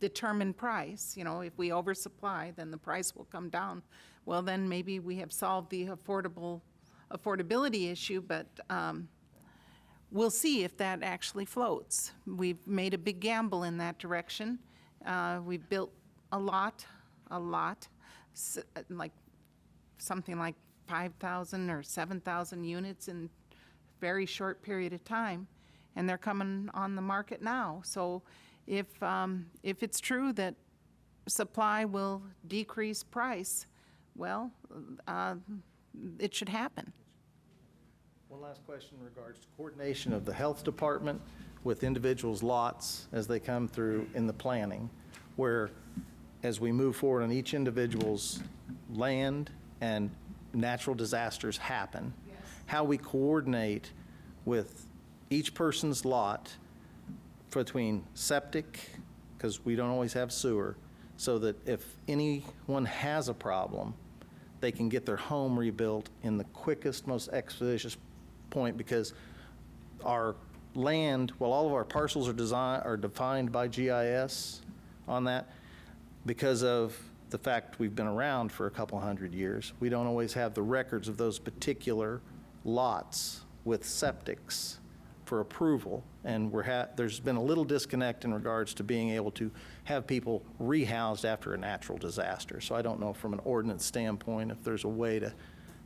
determine price, if we oversupply, then the price will come down. Well, then maybe we have solved the affordability issue, but we'll see if that actually floats. We've made a big gamble in that direction. We've built a lot, like something like 5,000 or 7,000 units in a very short period of time, and they're coming on the market now. So if it's true that supply will decrease price, well, it should happen. One last question in regards to coordination of the health department with individuals' lots as they come through in the planning, where as we move forward on each individual's land and natural disasters happen, how we coordinate with each person's lot between septic, because we don't always have sewer, so that if anyone has a problem, they can get their home rebuilt in the quickest, most expeditious point, because our land, while all of our parcels are defined by GIS on that, because of the fact we've been around for a couple hundred years, we don't always have the records of those particular lots with septics for approval, and there's been a little disconnect in regards to being able to have people rehoused after a natural disaster. So I don't know from an ordinance standpoint if there's a way to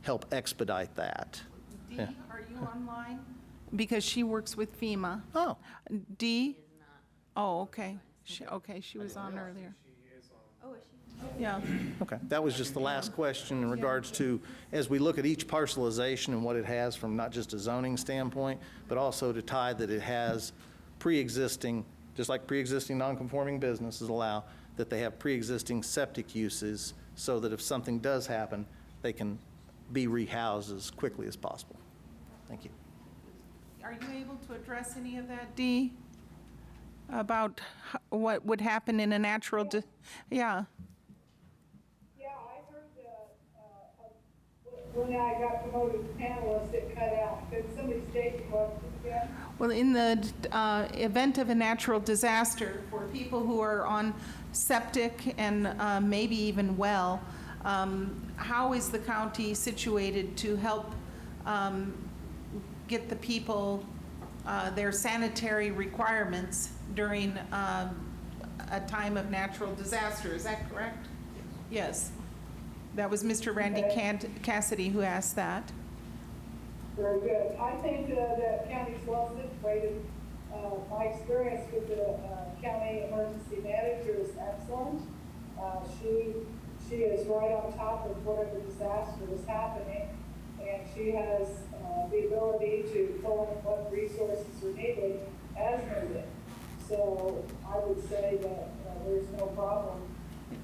help expedite that. Dee, are you online? Because she works with FEMA. Oh. Dee? Oh, okay. She was on earlier. Yeah. Okay, that was just the last question in regards to, as we look at each parcelization and what it has from not just a zoning standpoint, but also to tie that it has pre-existing, just like pre-existing non-conforming businesses allow, that they have pre-existing septic uses so that if something does happen, they can be rehoused as quickly as possible. Thank you. Are you able to address any of that, Dee? About what would happen in a natural, yeah. Yeah, I heard when I got promoted to panelist, it cut out. Could somebody state the question again? Well, in the event of a natural disaster, for people who are on septic and maybe even well, how is the county situated to help get the people their sanitary requirements during a time of natural disaster? Is that correct? Yes. That was Mr. Randy Cassidy who asked that. Very good. I think that county's well situated. My experience with the county emergency manager is excellent. She is right on top of whatever disaster is happening, and she has the ability to pull in what resources are needed as needed. So I would say that there's no problem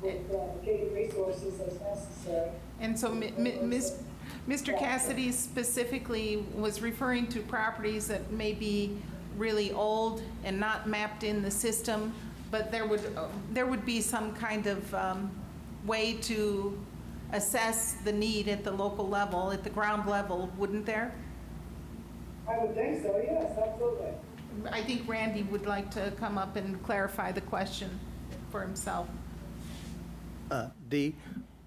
with getting resources as necessary. And so Mr. Cassidy specifically was referring to properties that may be really old and not mapped in the system, but there would be some kind of way to assess the need at the local level, at the ground level, wouldn't there? I would think so, yes, absolutely. I think Randy would like to come up and clarify the question for himself. Dee,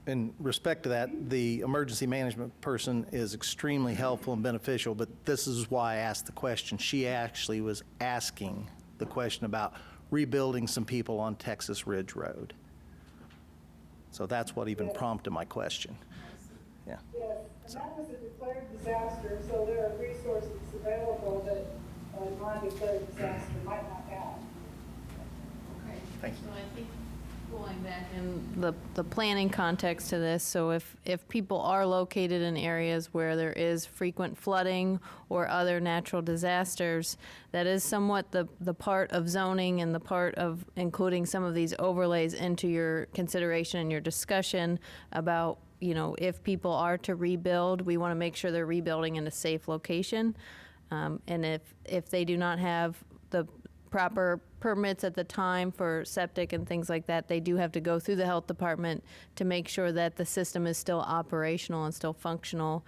in respect to that, the emergency management person is extremely helpful and beneficial, but this is why I asked the question. She actually was asking the question about rebuilding some people on Texas Ridge Road. So that's what even prompted my question. Yeah. Yes, and that was a declared disaster, so there are resources available that a non-declared disaster might not have. Okay. Thank you. So I think going back in the planning context to this, so if people are located in areas where there is frequent flooding or other natural disasters, that is somewhat the part of zoning and the part of including some of these overlays into your consideration and your discussion about, you know, if people are to rebuild, we want to make sure they're rebuilding in a safe location. And if they do not have the proper permits at the time for septic and things like that, they do have to go through the health department to make sure that the system is still operational and still functional.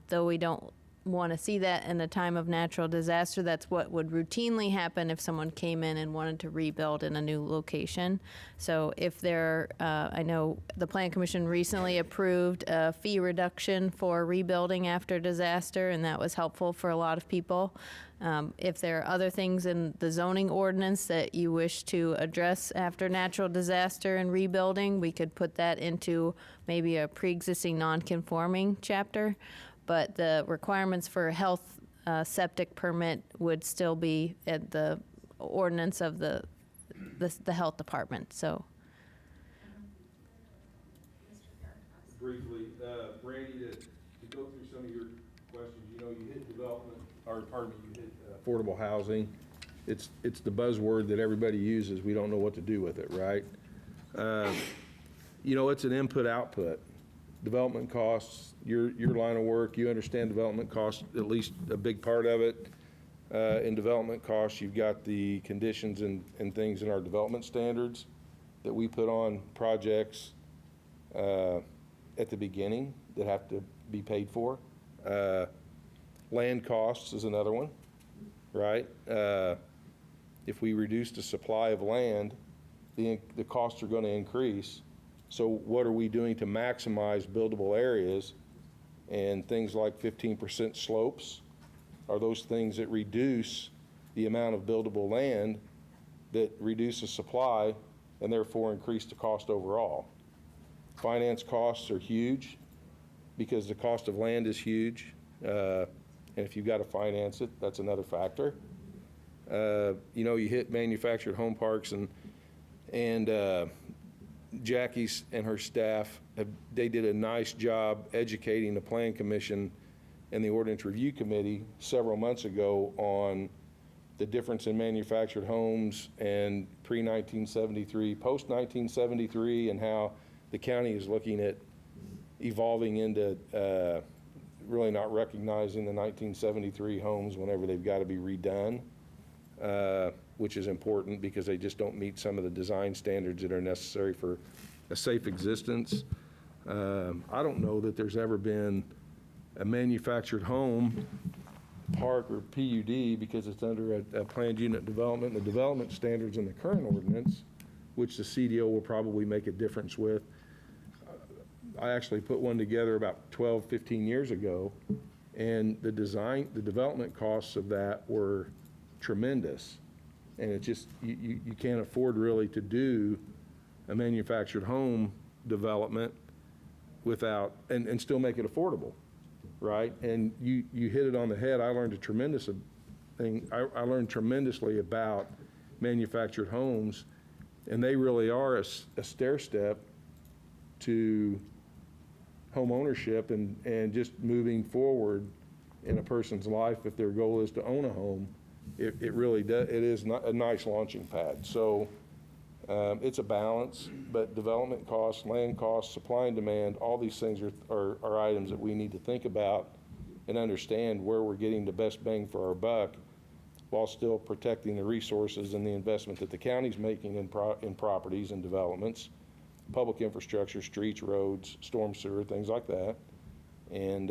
Though we don't want to see that in a time of natural disaster, that's what would routinely happen if someone came in and wanted to rebuild in a new location. So if I know the Plan Commission recently approved a fee reduction for rebuilding after disaster, and that was helpful for a lot of people. If there are other things in the zoning ordinance that you wish to address after natural disaster and rebuilding, we could put that into maybe a pre-existing non-conforming chapter. But the requirements for a health septic permit would still be at the ordinance of the health department, so. Briefly, Randy, to go through some of your questions, you know, you hit development, or pardon me, you hit affordable housing. It's the buzzword that everybody uses. We don't know what to do with it, right? You know, it's an input-output. Development costs, your line of work, you understand development costs, at least a big part of it. In development costs, you've got the conditions and things in our development standards that we put on projects at the beginning that have to be paid for. Land costs is another one, right? If we reduce the supply of land, the costs are going to increase. So what are we doing to maximize buildable areas? And things like 15% slopes are those things that reduce the amount of buildable land, that reduces supply and therefore increase the cost overall. Finance costs are huge because the cost of land is huge. And if you've got to finance it, that's another factor. You know, you hit manufactured home parks, and Jackie's and her staff, they did a nice job educating the Plan Commission and the Ordinance Review Committee several months ago on the difference in manufactured homes and pre-1973, post-1973, and how the county is looking at evolving into really not recognizing the 1973 homes whenever they've got to be redone. Which is important because they just don't meet some of the design standards that are necessary for a safe existence. I don't know that there's ever been a manufactured home park or PUD because it's under a planned unit development. The development standards in the current ordinance, which the CDO will probably make a difference with, I actually put one together about 12, 15 years ago, and the development costs of that were tremendous. And it just, you can't afford really to do a manufactured home development without, and still make it affordable, right? And you hit it on the head. I learned a tremendous thing. I learned tremendously about manufactured homes, and they really are a stair step to home ownership and just moving forward in a person's life if their goal is to own a home. It really does. It is not a nice launching pad. So it's a balance, but development costs, land costs, supply and demand, all these things are items that we need to think about and understand where we're getting the best bang for our buck while still protecting the resources and the investment that the county's making in properties and developments, public infrastructure, streets, roads, storm sewer, things like that, and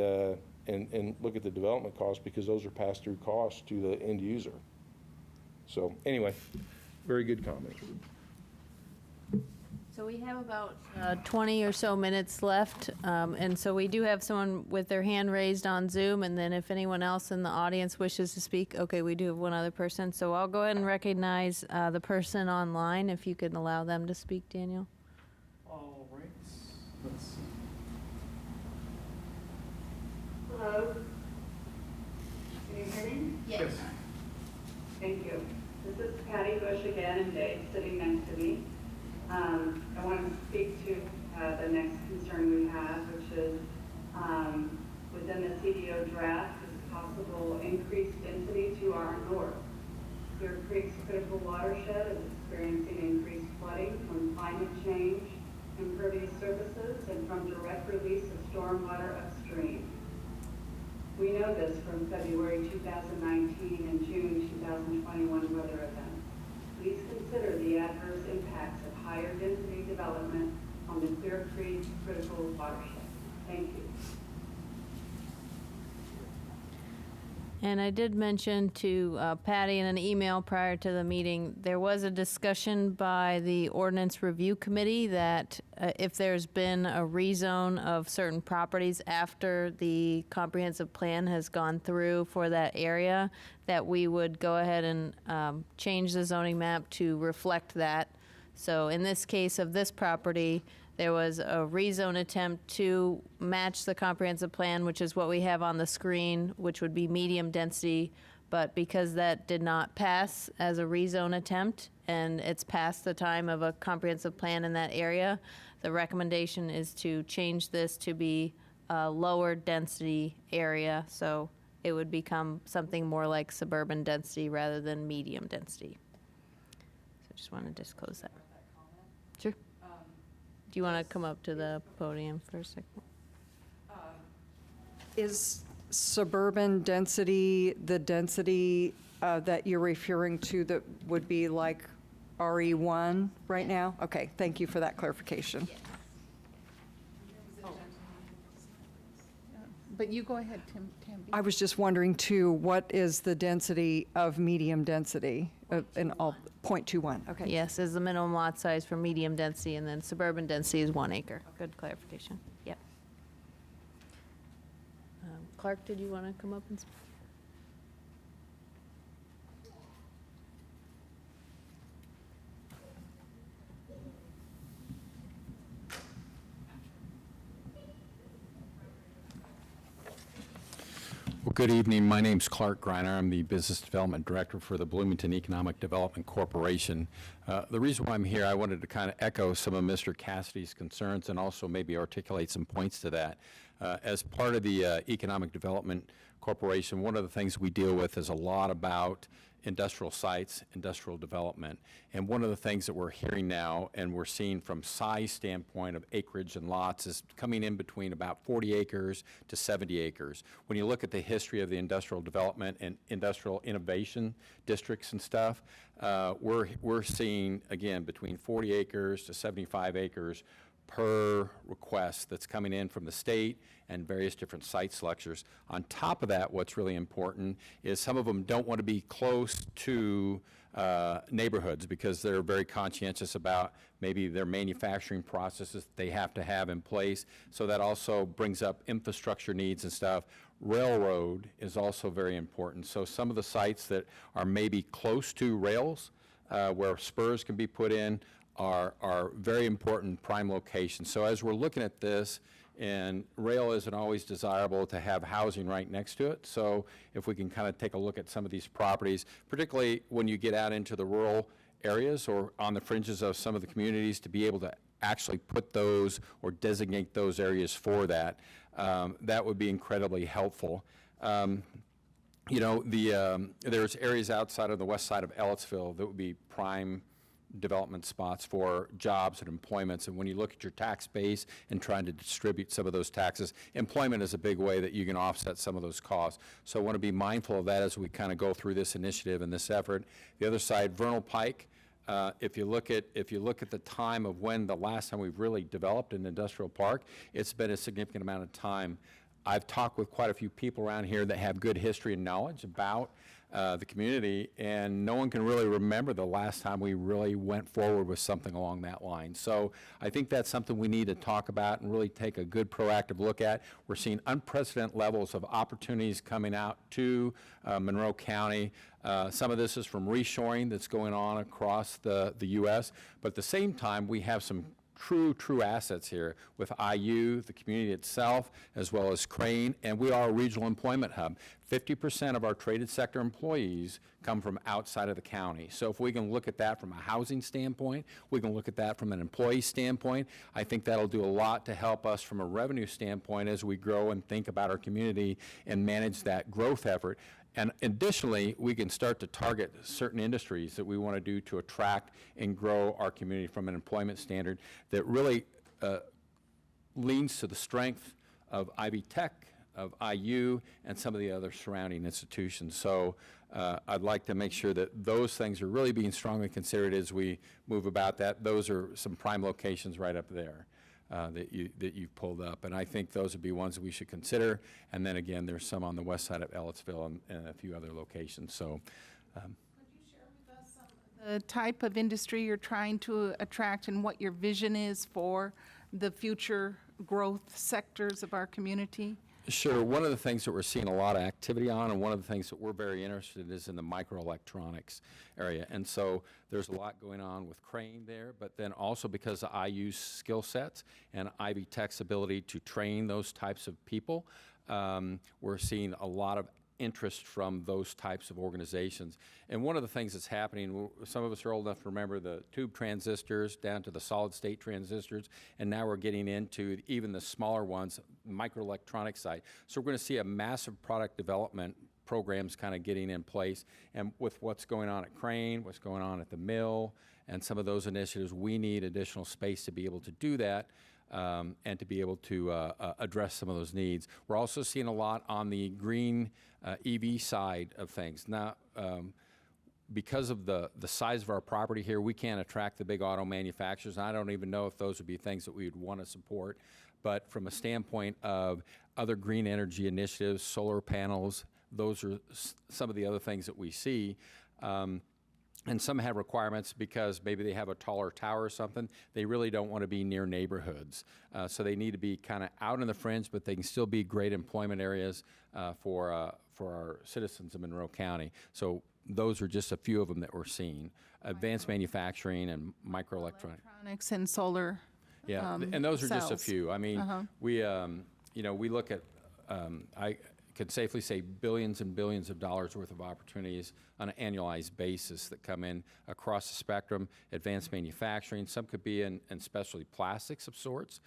look at the development costs, because those are pass-through costs to the end user. So anyway, very good comment. So we have about 20 or so minutes left, and so we do have someone with their hand raised on Zoom, and then if anyone else in the audience wishes to speak, okay, we do have one other person. So I'll go ahead and recognize the person online, if you could allow them to speak, Daniel. All right, let's see. Hello? Can you hear me? Yes. Thank you. This is Patty Bush again, and Dave sitting next to me. I want to speak to the next concern we have, which is within the CDO draft is possible increased density to our north. Clear Creek's critical watershed is experiencing increased flooding from climate change, impervious surfaces, and from direct release of stormwater upstream. We know this from February 2019 and June 2021 weather events. Please consider the adverse impacts of higher density development on the Clear Creek critical watershed. Thank you. And I did mention to Patty in an email prior to the meeting, there was a discussion by the Ordinance Review Committee that if there's been a rezone of certain properties after the comprehensive plan has gone through for that area, that we would go ahead and change the zoning map to reflect that. So in this case of this property, there was a rezone attempt to match the comprehensive plan, which is what we have on the screen, which would be medium density. But because that did not pass as a rezone attempt, and it's past the time of a comprehensive plan in that area, the recommendation is to change this to be a lower density area. So it would become something more like suburban density rather than medium density. So I just want to disclose that. Sure. Do you want to come up to the podium for a second? Is suburban density the density that you're referring to that would be like RE1 right now? Okay, thank you for that clarification. But you go ahead, Tamby. I was just wondering too, what is the density of medium density in all, 0.21? Okay. Yes, is the minimum lot size for medium density, and then suburban density is 1 acre. Good clarification. Yep. Clark, did you want to come up and speak? Well, good evening. My name's Clark Greiner. I'm the Business Development Director for the Bloomington Economic Development Corporation. The reason why I'm here, I wanted to kind of echo some of Mr. Cassidy's concerns and also maybe articulate some points to that. As part of the Economic Development Corporation, one of the things we deal with is a lot about industrial sites, industrial development. And one of the things that we're hearing now and we're seeing from size standpoint of acreage and lots is coming in between about 40 acres to 70 acres. When you look at the history of the industrial development and industrial innovation districts and stuff, we're seeing, again, between 40 acres to 75 acres per request that's coming in from the state and various different site structures. On top of that, what's really important is some of them don't want to be close to neighborhoods because they're very conscientious about maybe their manufacturing processes they have to have in place. So that also brings up infrastructure needs and stuff. Railroad is also very important. So some of the sites that are maybe close to rails, where spurs can be put in, are very important prime locations. So as we're looking at this, and rail isn't always desirable to have housing right next to it. So if we can kind of take a look at some of these properties, particularly when you get out into the rural areas or on the fringes of some of the communities, to be able to actually put those or designate those areas for that, that would be incredibly helpful. You know, there's areas outside of the west side of Ellettsville that would be prime development spots for jobs and employments. And when you look at your tax base and trying to distribute some of those taxes, employment is a big way that you can offset some of those costs. So I want to be mindful of that as we kind of go through this initiative and this effort. The other side, Vernal Pike, if you look at the time of when the last time we've really developed an industrial park, it's been a significant amount of time. I've talked with quite a few people around here that have good history and knowledge about the community, and no one can really remember the last time we really went forward with something along that line. So I think that's something we need to talk about and really take a good proactive look at. We're seeing unprecedented levels of opportunities coming out to Monroe County. Some of this is from reshoring that's going on across the U.S., but at the same time, we have some true assets here with IU, the community itself, as well as Crane, and we are a regional employment hub. 50% of our traded sector employees come from outside of the county. So if we can look at that from a housing standpoint, we can look at that from an employee standpoint, I think that'll do a lot to help us from a revenue standpoint as we grow and think about our community and manage that growth effort. And additionally, we can start to target certain industries that we want to do to attract and grow our community from an employment standard that really leans to the strength of Ivy Tech, of IU, and some of the other surrounding institutions. So I'd like to make sure that those things are really being strongly considered as we move about that. Those are some prime locations right up there. That you've pulled up, and I think those would be ones that we should consider. And then again, there's some on the west side of Ellettsville and a few other locations. So, could you share with us some of the type of industry you're trying to attract and what your vision is for the future growth sectors of our community? Sure. One of the things that we're seeing a lot of activity on, and one of the things that we're very interested in, is in the microelectronics area. And so there's a lot going on with Crane there, but then also because of IU's skill sets and Ivy Tech's ability to train those types of people, we're seeing a lot of interest from those types of organizations. And one of the things that's happening, some of us are old enough to remember the tube transistors down to the solid state transistors, and now we're getting into even the smaller ones, microelectronic side. So we're going to see a massive product development programs kind of getting in place. And with what's going on at Crane, what's going on at the mill, and some of those initiatives, we need additional space to be able to do that. And to be able to address some of those needs. We're also seeing a lot on the green EV side of things. Now, because of the size of our property here, we can't attract the big auto manufacturers. I don't even know if those would be things that we would want to support. But from a standpoint of other green energy initiatives, solar panels, those are some of the other things that we see. And some have requirements because maybe they have a taller tower or something. They really don't want to be near neighborhoods. So they need to be kind of out in the fringe, but they can still be great employment areas for our citizens of Monroe County. So those are just a few of them that we're seeing. Advanced manufacturing and Electronics and solar. Yeah, and those are just a cells. few. I mean, we look at, I could safely say billions and billions of dollars worth of opportunities on an annualized basis that come in across the spectrum. Advanced manufacturing, some could be in specialty plastics of sorts.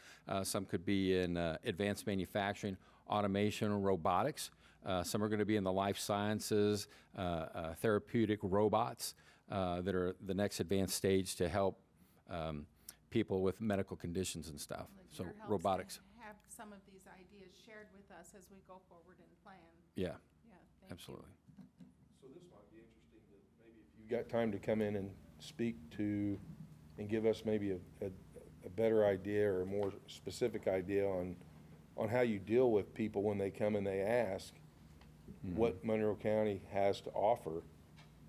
Some could be in advanced manufacturing, automation, robotics. Some are going to be in the life sciences, therapeutic robots that are the next advanced stage to help people with medical conditions and stuff. So robotics. Have some of these ideas shared with us as we go forward and plan. Yeah, thank absolutely. So this might be interesting to maybe if you've got time to come in and speak to and give us maybe a better idea or a more specific idea on how you deal with people when they come and they ask what Monroe County has to offer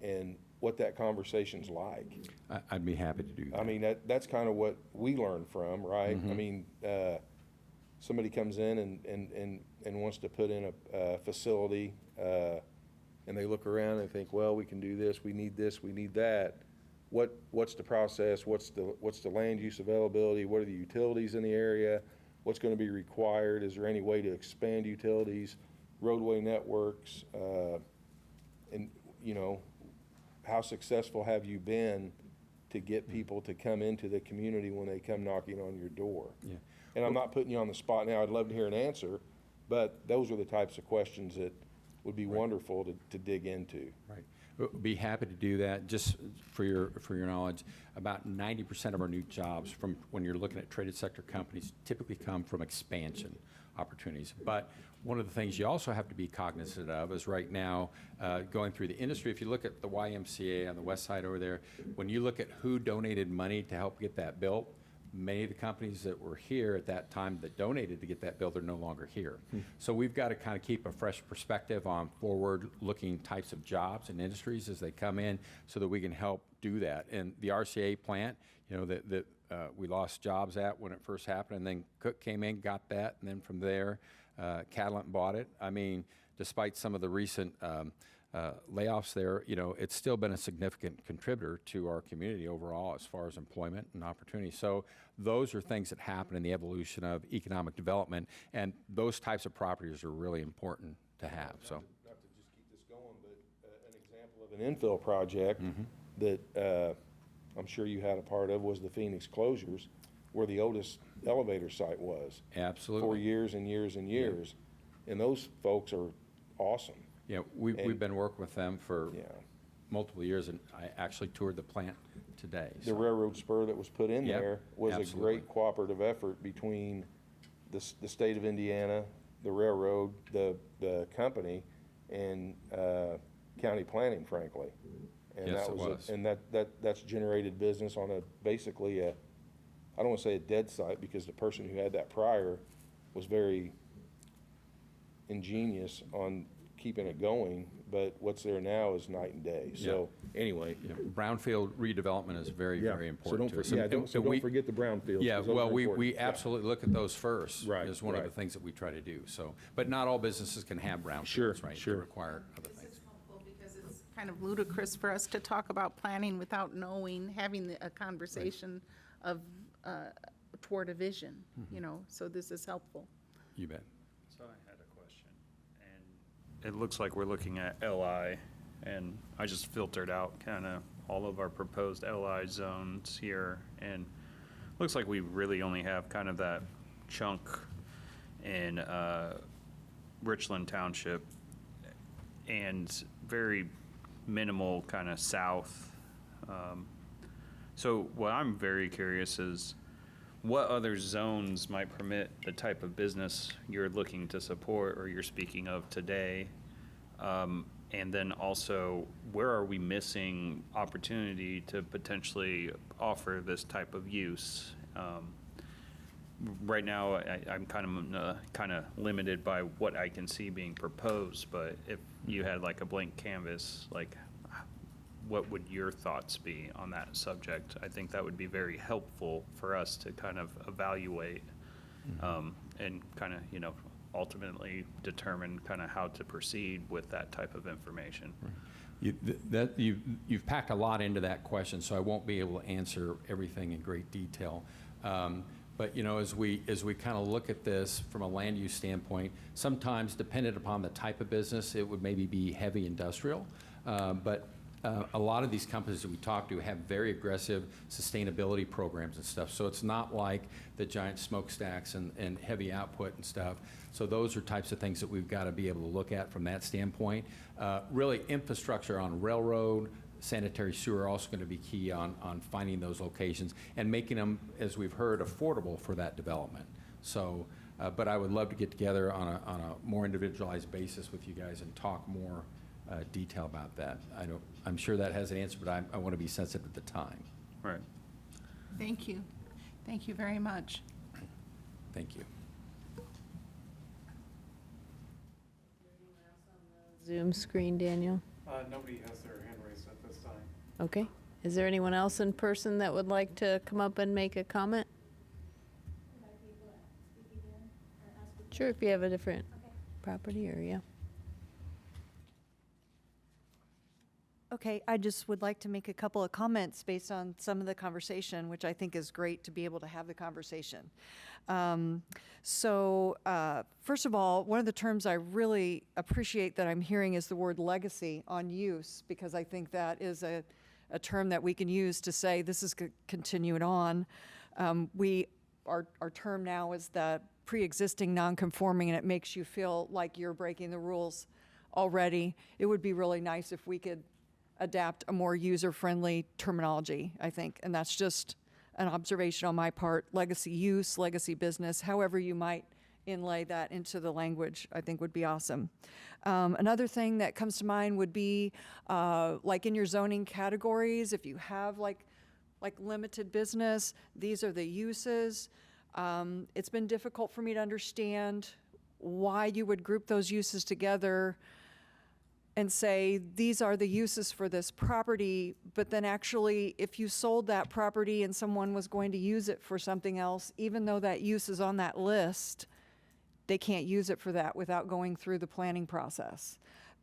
and what that conversation's like. I'd be happy to do that. I mean, that's kind of what we learn from, right? I mean, somebody comes in and wants to put in a facility, and they look around and think, well, we can do this, we need that. What's the process? What's the land use availability? What are the utilities in the area? What's going to be required? Is there any way to expand utilities, roadway networks? And, you know, how successful have you been to get people to come into the community when they come knocking on your door? Yeah. And I'm not putting you on the spot now. I'd love to hear an answer, but those are the types of questions that would be wonderful to dig into. Right. We'll be happy to do that. Just for your knowledge, about 90% of our new jobs from when you're looking at traded sector companies typically come from expansion opportunities. But one of the things you also have to be cognizant of is right now, going through the industry, if you look at the YMCA on the west side over there, when you look at who donated money to help get that built, many of the companies that were here at that time that donated to get that built are no longer here. So we've got to kind of keep a fresh perspective on forward-looking types of jobs and industries as they come in so that we can help do that. And the RCA plant, you know, that we lost jobs at when it first happened, and then Cook came in, got that, and then from there, Catalent bought it. I mean, despite some of the recent layoffs there, you know, it's still been a significant contributor to our community overall as far as employment and opportunity. So those are things that happen in the evolution of economic development, and those types of properties are really important to have. So, Not to just keep this going, but an example of an infill project that I'm sure you had a part of was the Phoenix closures, where the Otis elevator site was. absolutely. For years and years and years. And those folks are awesome. Yeah, we've been working with them for Yeah. multiple years, and I actually toured the plant today. The so- railroad spur that was put in Yep, there was a absolutely. great cooperative effort between the state of Indiana, the railroad, the company, and county planning, frankly. And Yes, that it was. And that's generated business on basically I don't want to say a dead site, because the person who had that prior was very ingenious on keeping it going, but what's there now is night and day. So, anyway. Yeah, brownfield redevelopment is very, very important to us. Yeah, And- don't and we- forget the brownfields. Yeah, 'cause those well, are we important. Yeah. absolutely look at those first. Right, Is one of the right. things that we try to do, so. But not all businesses can have brownfields, Sure, right? sure. They require other things. Because it's kind of ludicrous for us to talk about planning without knowing, having a conversation of, toward a vision, you know, so this is helpful. You bet. So I had a question, and it looks like we're looking at LI, and I just filtered out kind of all of our proposed LI zones here, and looks like we really only have kind of that chunk in Richland Township, and very minimal kind of south. So what I'm very curious is, what other zones might permit the type of business you're looking to support or you're speaking of today? And then also, where are we missing opportunity to potentially offer this type of use? Right now, I'm kind of limited by what I can see being proposed, but if you had like a blank canvas, like, what would your thoughts be on that subject? I think that would be very helpful for us to kind of evaluate and kind of, you know, ultimately determine kind of how to proceed with that type of information. You've packed a lot into that question, so I won't be able to answer everything in great detail. But, you know, as we kind of look at this from a land use standpoint, sometimes dependent upon the type of business, it would maybe be heavy industrial. But a lot of these companies that we talk to have very aggressive sustainability programs and stuff. So it's not like the giant smokestacks and heavy output and stuff. So those are types of things that we've got to be able to look at from that standpoint. Really, infrastructure on railroad, sanitary sewer are also going to be key on finding those locations and making them, as we've heard, affordable for that development. So, but I would love to get together on a more individualized basis with you guys and talk more detail about that. I'm sure that has an answer, but I want to be sensitive to the time. Right. Thank you. Thank you very much. Thank you. Zoom screen, Daniel? Nobody has their hand raised at this time. Okay. Is there anyone else in person that would like to come up and make a comment? Sure, if you have a different property or, yeah. Okay, I just would like to make a couple of comments based on some of the conversation, which I think is great to be able to have the conversation. First of all, one of the terms I really appreciate that I'm hearing is the word legacy on use, because I think that is a term that we can use to say this is continuing on. Our term now is the pre-existing non-conforming, and it makes you feel like you're breaking the rules already. It would be really nice if we could adapt a more user-friendly terminology, I think, and that's just an observation on my part. Legacy use, legacy business, however you might inlay that into the language, I think would be awesome. Another thing that comes to mind would be like in your zoning categories, if you have like limited business, these are the uses. It's been difficult for me to understand why you would group those uses together and say, these are the uses for this property, but then actually, if you sold that property and someone was going to use it for something else, even though that use is on that list, they can't use it for that without going through the planning process.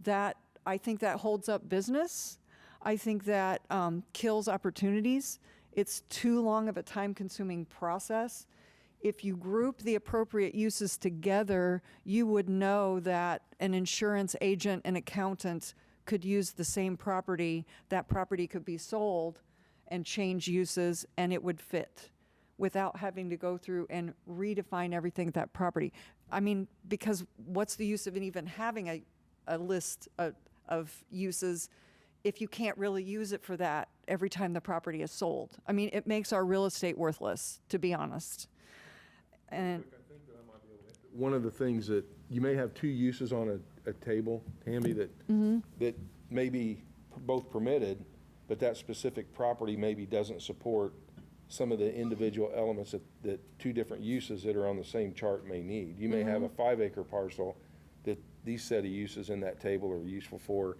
I think that holds up business. I think that kills opportunities. It's too long of a time-consuming process. If you group the appropriate uses together, you would know that an insurance agent and accountant could use the same property. That property could be sold and change uses, and it would fit without having to go through and redefine everything at that property. I mean, because what's the use of even having a list of uses if you can't really use it for that every time the property is sold? I mean, it makes our real estate worthless, to be honest. And One of the things that, you may have two uses on a table, Tammy, that may be both permitted, but that specific property maybe doesn't support some of the individual elements that two different uses that are on the same chart may need. You may have a 5-acre parcel that these set of uses in that table are useful for,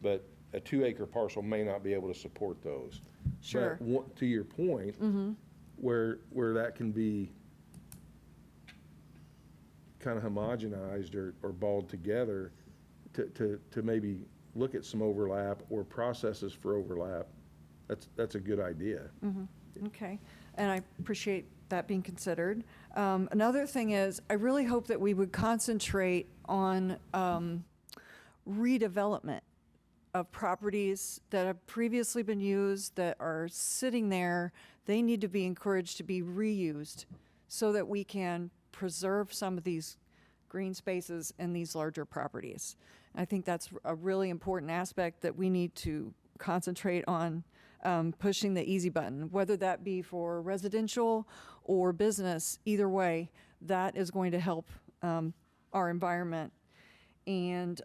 but a 2-acre parcel may not be able to support those. Sure. But to your point, where that can be kind of homogenized or balled together to maybe look at some overlap or processes for overlap, that's a good idea. Okay, and I appreciate that being considered. Another thing is, I really hope that we would concentrate on redevelopment of properties that have previously been used, that are sitting there. They need to be encouraged to be reused so that we can preserve some of these green spaces in these larger properties. I think that's a really important aspect that we need to concentrate on, pushing the easy button, whether that be for residential or business. Either way, that is going to help our environment. And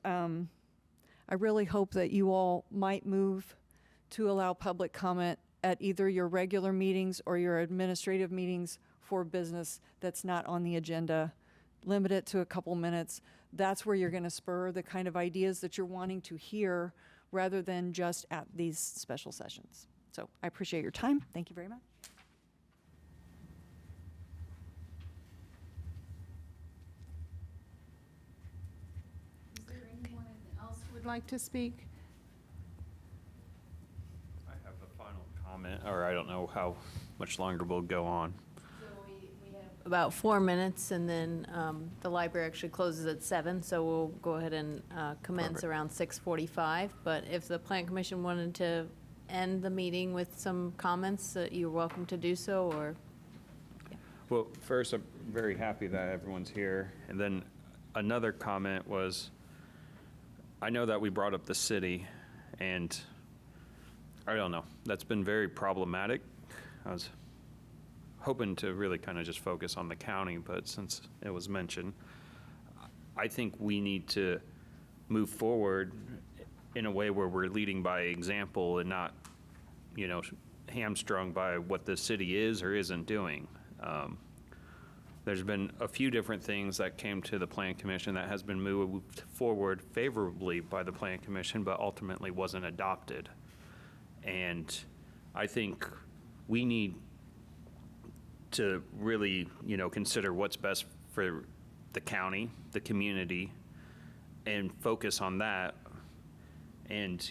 I really hope that you all might move to allow public comment at either your regular meetings or your administrative meetings for business that's not on the agenda. Limit it to a couple minutes. That's where you're going to spur the kind of ideas that you're wanting to hear, rather than just at these special sessions. So I appreciate your time. Thank you very much. Is there anyone else who would like to speak? I have a final comment, or I don't know how much longer we'll go on. About 4 minutes, and then the library actually closes at 7, so we'll go ahead and commence Perfect. around 6:45. But if the Plan Commission wanted to end the meeting with some comments, you're welcome to do so, or... Well, first, I'm very happy that everyone's here. And then another comment was, I know that we brought up the city, and I don't know, that's been very problematic. I was hoping to really kind of just focus on the county, but since it was mentioned, I think we need to move forward in a way where we're leading by example and not, hamstrung by what the city is or isn't doing. There's been a few different things that came to the Plan Commission that has been moved forward favorably by the Plan Commission, but ultimately wasn't adopted. And I think we need to really, consider what's best for the county, the community, and focus on that. And,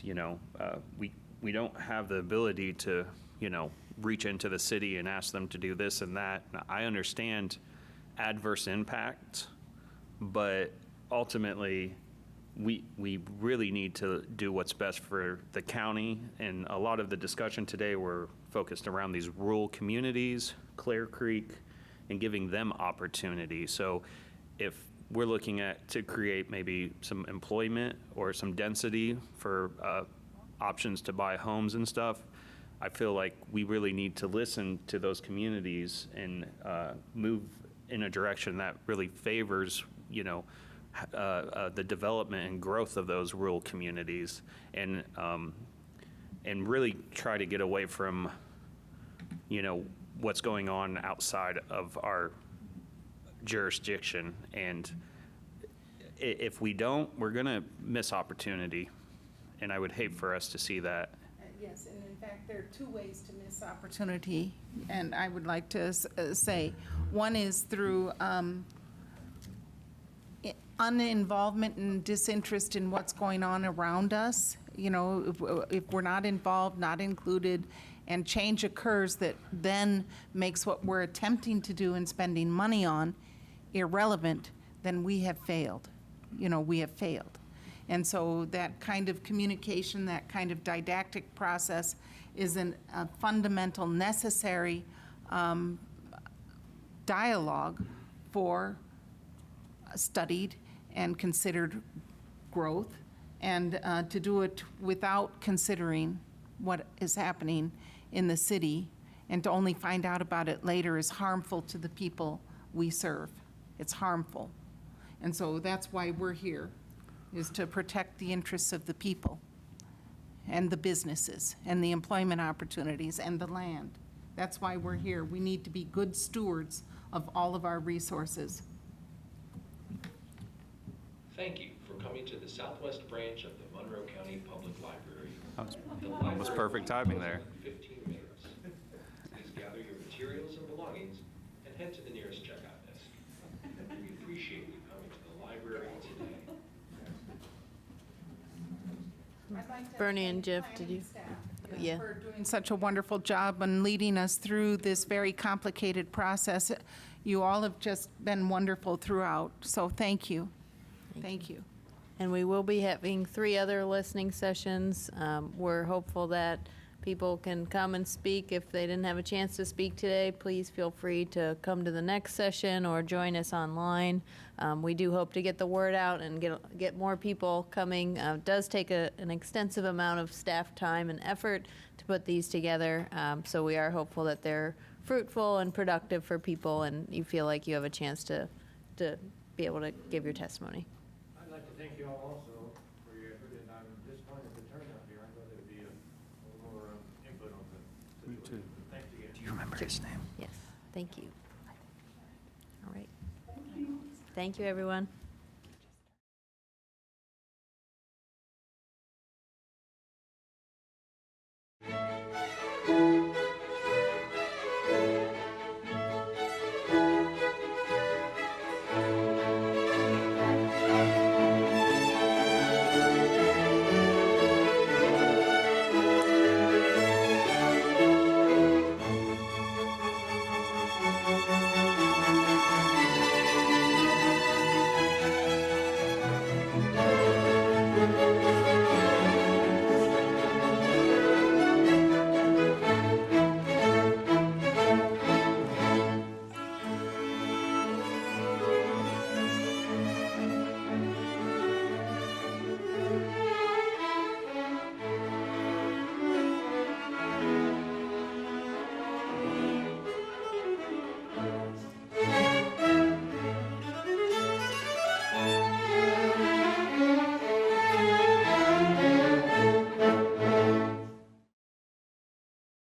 we don't have the ability to, reach into the city and ask them to do this and that. Now, I understand adverse impact, but ultimately, we really need to do what's best for the county. And a lot of the discussion today were focused around these rural communities, Clear Creek, and giving them opportunity. So if we're looking at to create maybe some employment or some density for options to buy homes and stuff, I feel like we really need to listen to those communities and move in a direction that really favors, the development and growth of those rural communities, and really try to get away from, what's going on outside of our jurisdiction. And if we don't, we're going to miss opportunity, and I would hate for us to see that. Yes, and in fact, there are two ways to miss opportunity, and I would like to say. One is through uninvolvement and disinterest in what's going on around us. If we're not involved, not included, and change occurs that then makes what we're attempting to do and spending money on irrelevant, then we have failed. We have failed. And so that kind of communication, that kind of didactic process is a fundamental, necessary dialogue for studied and considered growth, and to do it without considering what is happening in the city, and to only find out about it later is harmful to the people we serve. It's harmful. And so that's why we're here, is to protect the interests of the people and the businesses and the employment opportunities and the land. That's why we're here. We need to be good stewards of all of our resources. Thank you for coming to the Southwest branch of the Monroe County Public Library. Almost perfect timing there. 15 minutes. Please gather your materials and belongings and head to the nearest checkout desk. We appreciate you coming to the library today. Bernie and Jeff, did you? Yeah. For doing such a wonderful job and leading us through this very complicated process. You all have just been wonderful throughout, so thank you. Thank you. And we will be having 3 other listening sessions. We're hopeful that people can come and speak. If they didn't have a chance to speak today, please feel free to come to the next session or join us online. We do hope to get the word out and get more people coming. It does take an extensive amount of staff time and effort to put these together. So we are hopeful that they're fruitful and productive for people, and you feel like you have a chance to be able to give your testimony. I'd like to thank you all also for your effort, and I'm disappointed with the turnout here. I thought there'd be a little more input on the Me too. Thanks again. Do you remember his name? Yes, thank you. All right. Thank you, everyone.